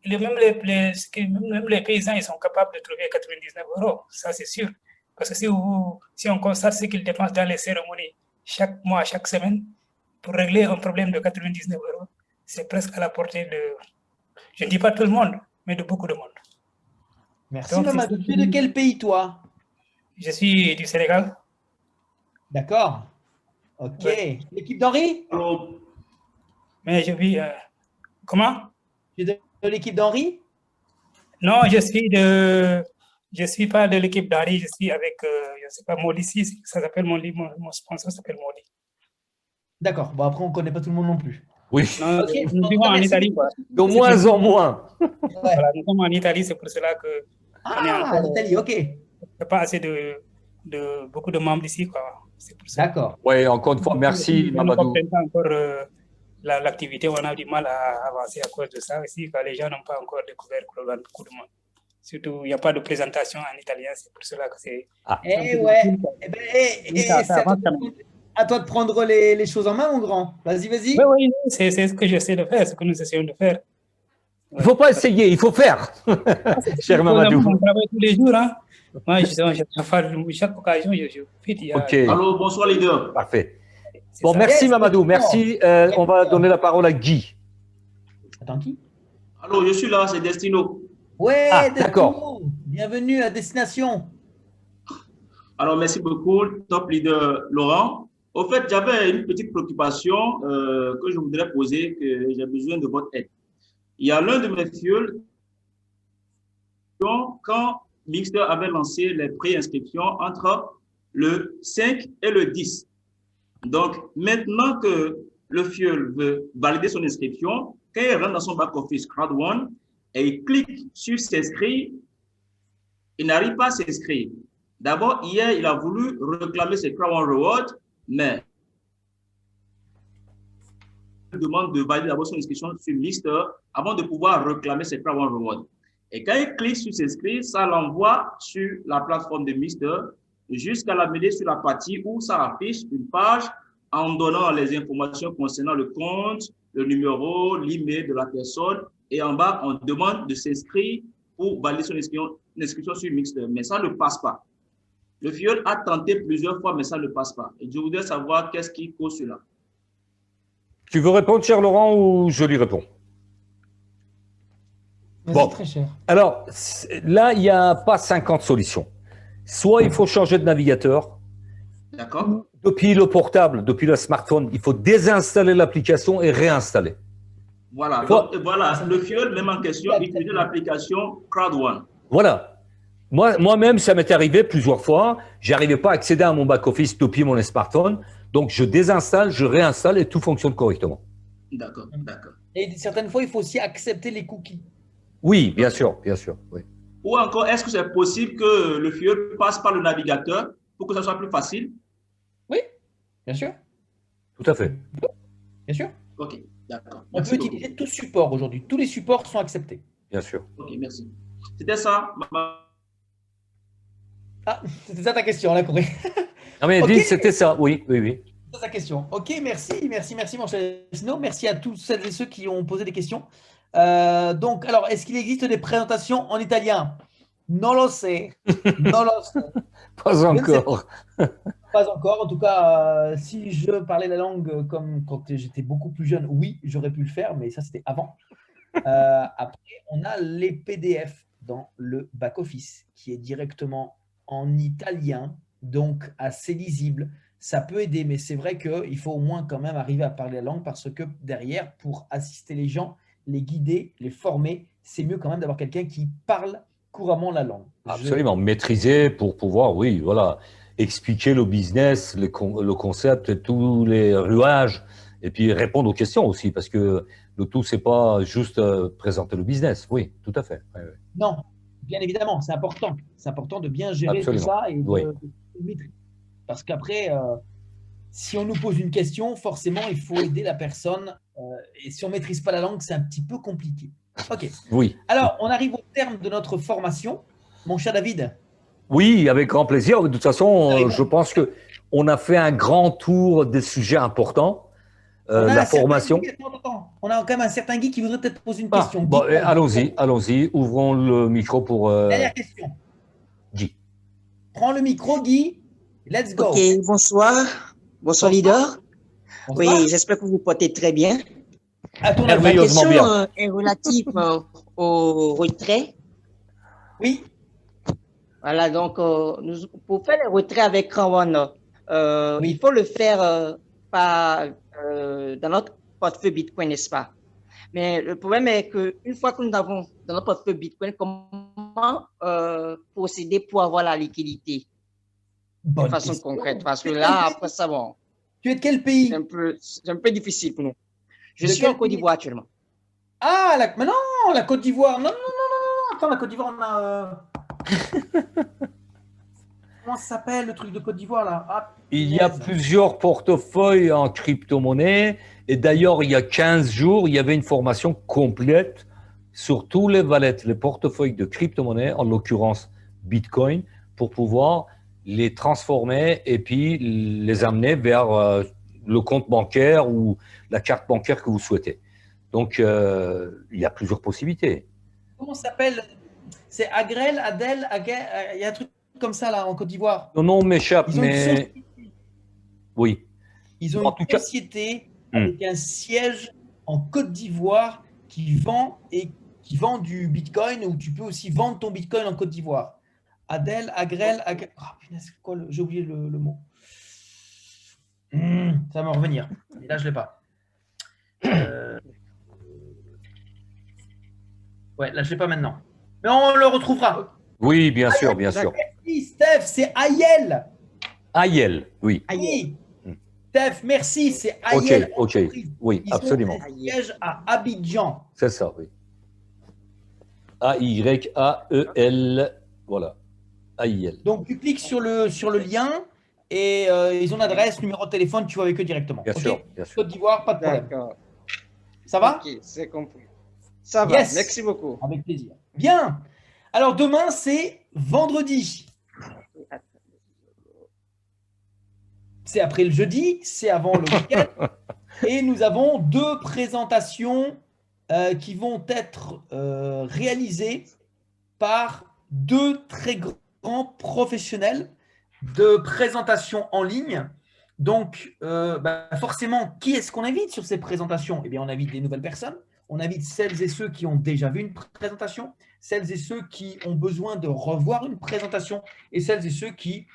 Speaker 8: même les paysans, ils sont capables de trouver 99 €. Ça, c'est sûr. Parce que si on constate ce qu'ils dépensent dans les cérémonies chaque mois, chaque semaine, pour régler un problème de 99 €, c'est presque à la portée de, je ne dis pas tout le monde, mais de beaucoup de monde.
Speaker 2: Merci
Speaker 8: Donc,
Speaker 2: Mamadou. Tu es de quel pays, toi?
Speaker 8: Je suis du Sénégal.
Speaker 2: D'accord. Ok.
Speaker 8: Ouais.
Speaker 2: L'équipe d'Henri?
Speaker 5: Allô?
Speaker 8: Mais je vis... comment?
Speaker 2: Tu es de l'équipe d'Henri?
Speaker 8: Non, je suis pas de l'équipe d'Henri, je suis avec, je ne sais pas, Modi ici, ça s'appelle mon sponsor s'appelle Modi.
Speaker 2: D'accord. Bon, après, on ne connaît pas tout le monde non plus.
Speaker 1: Oui.
Speaker 8: Non,
Speaker 2: Ok.
Speaker 8: nous vivons en Italie, quoi.
Speaker 1: De moins en moins.
Speaker 2: Ouais.
Speaker 8: Voilà, nous sommes en Italie, c'est pour cela que
Speaker 2: Ah, l'Italie, ok.
Speaker 8: il n'y a pas assez de beaucoup de membres ici, quoi. C'est pour ça.
Speaker 2: D'accord.
Speaker 1: Oui, encore une fois, merci
Speaker 8: Nous ne
Speaker 1: Mamadou.
Speaker 8: comprenons pas encore l'activité, on a du mal à avancer à cause de ça aussi, quand les gens n'ont pas encore découvert beaucoup de monde. Surtout, il n'y a pas de présentation en italien, c'est pour cela que c'est...
Speaker 2: Eh ouais. Eh ben, c'est à toi de prendre les choses en main, mon grand. Vas-y, vas-y.
Speaker 8: Oui, c'est ce que j'essaie de faire, ce que nous essayons de faire.
Speaker 1: Il ne faut pas essayer, il faut faire. Cher Mamadou.
Speaker 8: On travaille tous les jours. Hein. Moi, chaque occasion, je fais.
Speaker 1: Ok,
Speaker 5: Allô, bonsoir leader.
Speaker 1: parfait.
Speaker 8: C'est
Speaker 1: Bon,
Speaker 8: ça.
Speaker 1: merci
Speaker 2: Yes,
Speaker 1: Mamadou,
Speaker 2: exactement.
Speaker 1: merci. On va donner la parole à Guy.
Speaker 2: Attends, qui?
Speaker 5: Allô, je suis là, c'est Destino.
Speaker 2: Ouais,
Speaker 1: Ah,
Speaker 2: Destino.
Speaker 1: d'accord.
Speaker 2: Bienvenue à Destination.
Speaker 5: Alors, merci beaucoup, top leader Laurent. Au fait, j'avais une petite préoccupation que je voudrais poser, que j'ai besoin de votre aide. Il y a l'un de mes fioles, quand Mixter avait lancé les préinscriptions entre le 5 et le 10. Donc, maintenant que le fiole veut valider son inscription, quand il rentre dans son back-office Crowd1 et il clique sur s'inscrire, il n'arrive pas à s'inscrire. D'abord, hier, il a voulu réclamer ses Crowd1 Rewards, mais il demande de valider d'abord son inscription sur Mixter avant de pouvoir réclamer ses Crowd1 Rewards. Et quand il clique sur s'inscrire, ça l'envoie sur la plateforme de Mixter jusqu'à l'amener sur la partie où ça affiche une page en donnant les informations concernant le compte, le numéro, l'email de la personne. Et en bas, on demande de s'inscrire pour valider son inscription sur Mixter. Mais ça ne passe pas. Le fiole a tenté plusieurs fois, mais ça ne passe pas. Et je voudrais savoir qu'est-ce qui cause cela.
Speaker 1: Tu veux répondre, cher Laurent, ou je lui réponds? Bon.
Speaker 2: Très cher.
Speaker 1: Alors, là, il n'y a pas 50 solutions. Soit il faut changer de navigateur.
Speaker 5: D'accord?
Speaker 1: Depuis le portable, depuis le smartphone, il faut désinstaller l'application et réinstaller.
Speaker 5: Voilà.
Speaker 1: Faut-
Speaker 5: Donc, voilà, le fiole, même en question, utilisait l'application Crowd1.
Speaker 1: Voilà. Moi-même, ça m'est arrivé plusieurs fois. Je n'arrivais pas à accéder à mon back-office depuis mon smartphone. Donc, je désinstalle, je réinstalle et tout fonctionne correctement.
Speaker 5: D'accord, d'accord.
Speaker 2: Et certaines fois, il faut aussi accepter les cookies.
Speaker 1: Oui, bien sûr, oui.
Speaker 5: Ou encore, est-ce que c'est possible que le fiole passe par le navigateur pour que ça soit plus facile?
Speaker 2: Oui, bien sûr.
Speaker 1: Tout à fait.
Speaker 2: Bien sûr.
Speaker 5: Ok, d'accord.
Speaker 2: On
Speaker 5: Merci
Speaker 2: peut
Speaker 5: beaucoup.
Speaker 2: utiliser tout support aujourd'hui. Tous les supports sont acceptés.
Speaker 1: Bien sûr.
Speaker 5: Ok, merci. C'était ça.
Speaker 2: Ah, c'était ça ta question, là, compris.
Speaker 1: Non, mais
Speaker 2: Ok.
Speaker 1: dis, c'était ça. Oui.
Speaker 2: C'est ça ta question. Ok, merci, mon cher Sino. Merci à tous celles et ceux qui ont posé des questions. Donc, alors, est-ce qu'il existe des présentations en italien? Non lo sais. Non lo sais.
Speaker 1: Pas
Speaker 2: Je ne sais
Speaker 1: encore.
Speaker 2: Pas encore. En tout cas, si je parlais la langue comme quand j'étais beaucoup plus jeune, oui, j'aurais pu le faire, mais ça, c'était avant. Après, on a les PDF dans le back-office qui est directement en italien, donc assez lisible. Ça peut aider, mais c'est vrai qu'il faut au moins quand même arriver à parler la langue parce que derrière, pour assister les gens, les guider, les former, c'est mieux quand même d'avoir quelqu'un qui parle couramment la langue.
Speaker 1: Absolument, maîtriser pour pouvoir, oui, voilà, expliquer le business, le concept, et tous les rouages, et puis répondre aux questions aussi, parce que le tout, c'est pas juste présenter le business. Oui, tout à fait. Oui, oui.
Speaker 2: Non, bien évidemment, c'est important. C'est important de bien gérer
Speaker 1: Absolument.
Speaker 2: tout ça et
Speaker 1: Oui.
Speaker 2: de maîtriser. Parce qu'après, si on nous pose une question, forcément, il faut aider la personne. Et si on ne maîtrise pas la langue, c'est un petit peu compliqué. OK.
Speaker 1: Oui.
Speaker 2: Alors, on arrive au terme de notre formation. Mon cher David.
Speaker 1: Oui, avec grand plaisir. De toute façon,
Speaker 2: Avec-
Speaker 1: je pense que on a fait un grand tour des sujets importants.
Speaker 2: On a
Speaker 1: La
Speaker 2: un certain
Speaker 1: formation.
Speaker 2: Guy- attends. On a quand même un certain Guy qui voudrait peut-être poser une
Speaker 1: Ah,
Speaker 2: question.
Speaker 1: bon,
Speaker 2: Guy,
Speaker 1: allons-y. Ouvrons le micro pour
Speaker 2: dernière question.
Speaker 1: Guy.
Speaker 2: Prends le micro, Guy. Let's go.
Speaker 9: Ok, bonsoir. Bonsoir, leader.
Speaker 2: Bonsoir.
Speaker 9: Oui, j'espère que vous vous portez très bien.
Speaker 2: À ton
Speaker 9: Ma
Speaker 2: avis.
Speaker 1: Merveilleusement
Speaker 9: question
Speaker 1: bien.
Speaker 9: est relative au retrait.
Speaker 2: Oui.
Speaker 9: Voilà, donc pour faire le retrait avec Krawan,
Speaker 2: Oui.
Speaker 9: il faut le faire dans notre portefeuille Bitcoin, n'est-ce pas? Mais le problème est qu'une fois que nous avons dans notre portefeuille Bitcoin, comment procéder pour avoir la liquidité
Speaker 2: Bonne
Speaker 9: de façon
Speaker 2: question.
Speaker 9: concrète? Parce que là, après ça, bon,
Speaker 2: Tu es de quel pays?
Speaker 9: c'est un peu difficile pour nous. Je
Speaker 2: De
Speaker 9: suis en
Speaker 2: quel
Speaker 9: Côte
Speaker 2: pays?
Speaker 9: d'Ivoire actuellement.
Speaker 2: Ah, mais non, la Côte d'Ivoire. Non. Attends, la Côte d'Ivoire, on a. Comment ça s'appelle le truc de Côte d'Ivoire là? Ah,
Speaker 1: Il y a
Speaker 2: punaise.
Speaker 1: plusieurs portefeuilles en crypto-monnaie. Et d'ailleurs, il y a 15 jours, il y avait une formation complète sur tous les wallets, les portefeuilles de crypto-monnaie, en l'occurrence Bitcoin, pour pouvoir les transformer et puis les amener vers le compte bancaire ou la carte bancaire que vous souhaitez. Donc, il y a plusieurs possibilités.
Speaker 2: Comment ça s'appelle? C'est Agrel, Adel, il y a un truc comme ça là en Côte d'Ivoire.
Speaker 1: Non, non, m'échappe,
Speaker 2: Ils ont une
Speaker 1: mais
Speaker 2: société,
Speaker 1: oui.
Speaker 2: ils ont
Speaker 1: En
Speaker 2: une
Speaker 1: tout cas-
Speaker 2: société avec un siège en Côte d'Ivoire qui vend du Bitcoin, ou tu peux aussi vendre ton Bitcoin en Côte d'Ivoire. Adel, Agrel, Ah, punaise, c'est quoi j'ai oublié le mot. Ça va me revenir. Et là, je ne l'ai pas. Ouais, là, je ne l'ai pas maintenant. Mais on le retrouvera.
Speaker 1: Oui, bien sûr, bien sûr.
Speaker 2: Merci, Steph, c'est Ayel.
Speaker 1: Ayel, oui.
Speaker 2: Oui. Steph, merci, c'est Ayel.
Speaker 1: Ok, oui,
Speaker 2: Ils ont
Speaker 1: absolument.
Speaker 2: un siège à Abidjan.
Speaker 1: C'est ça, oui. A-Y-A-E-L, voilà. A-I-L.
Speaker 2: Donc, tu cliques sur le lien et ils ont l'adresse, numéro de téléphone, tu vois avec eux directement.
Speaker 1: Bien
Speaker 2: Ok.
Speaker 1: sûr, bien sûr.
Speaker 2: Côte d'Ivoire, pas de problème.
Speaker 9: D'accord.
Speaker 2: Ça va?
Speaker 9: Ok, c'est compris. Ça va,
Speaker 2: Yes.
Speaker 9: merci beaucoup.
Speaker 2: Avec plaisir. Bien. Alors, demain, c'est vendredi. C'est après le jeudi, c'est avant le week-end. Et nous avons 2 présentations qui vont être réalisées par 2 très grands professionnels de présentation en ligne. Donc, forcément, qui est-ce qu'on invite sur ces présentations? Eh bien, on invite des nouvelles personnes. On invite celles et ceux qui ont déjà vu une présentation, celles et ceux qui ont besoin de revoir une présentation et celles et ceux qui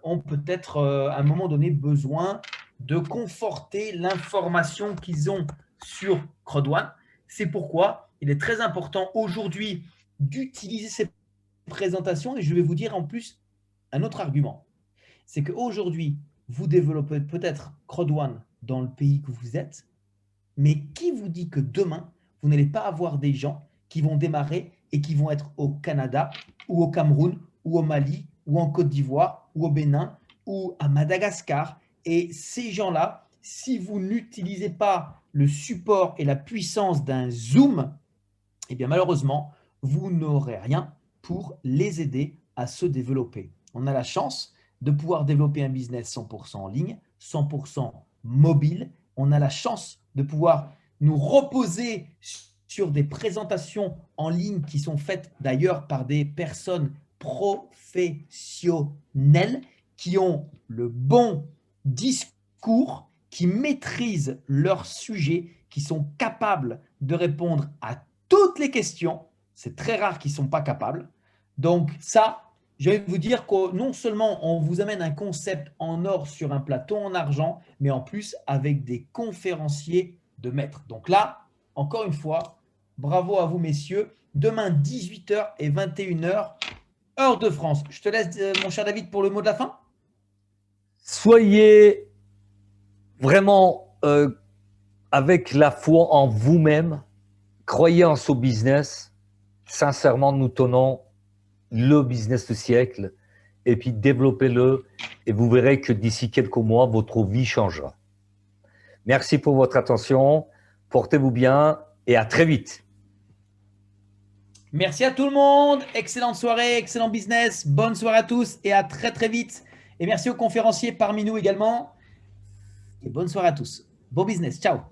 Speaker 2: ont peut-être à un moment donné besoin de conforter l'information qu'ils ont sur CrowdOne. C'est pourquoi il est très important aujourd'hui d'utiliser ces présentations, et je vais vous dire en plus un autre argument. C'est qu'aujourd'hui, vous développez peut-être CrowdOne dans le pays que vous êtes, mais qui vous dit que demain, vous n'allez pas avoir des gens qui vont démarrer et qui vont être au Canada ou au Cameroun ou au Mali ou en Côte d'Ivoire ou au Bénin ou à Madagascar. Et ces gens-là, si vous n'utilisez pas le support et la puissance d'un Zoom, eh bien malheureusement, vous n'aurez rien pour les aider à se développer. On a la chance de pouvoir développer un business 100% en ligne, 100% mobile. On a la chance de pouvoir nous reposer sur des présentations en ligne qui sont faites d'ailleurs par des personnes professionnelles qui ont le bon discours, qui maîtrisent leur sujet, qui sont capables de répondre à toutes les questions. C'est très rare qu'ils ne sont pas capables. Donc ça, j'ai envie de vous dire que non seulement on vous amène un concept en or sur un plateau en argent, mais en plus avec des conférenciers de maître. Donc là, encore une fois, bravo à vous messieurs. Demain, 18h et 21h, heure de France. Je te laisse, mon cher David, pour le mot de la fin.
Speaker 1: Soyez vraiment avec la foi en vous-même. Croyez en ce business. Sincèrement, nous tenons le business du siècle. Et puis, développez-le. Et vous verrez que d'ici quelques mois, votre vie changera. Merci pour votre attention. Portez-vous bien et à très vite.
Speaker 2: Merci à tout le monde. Excellente soirée, excellent business. Bonne soirée à tous et à très très vite. Et merci aux conférenciers parmi nous également. Et bonne soirée à tous. Bon business. Ciao.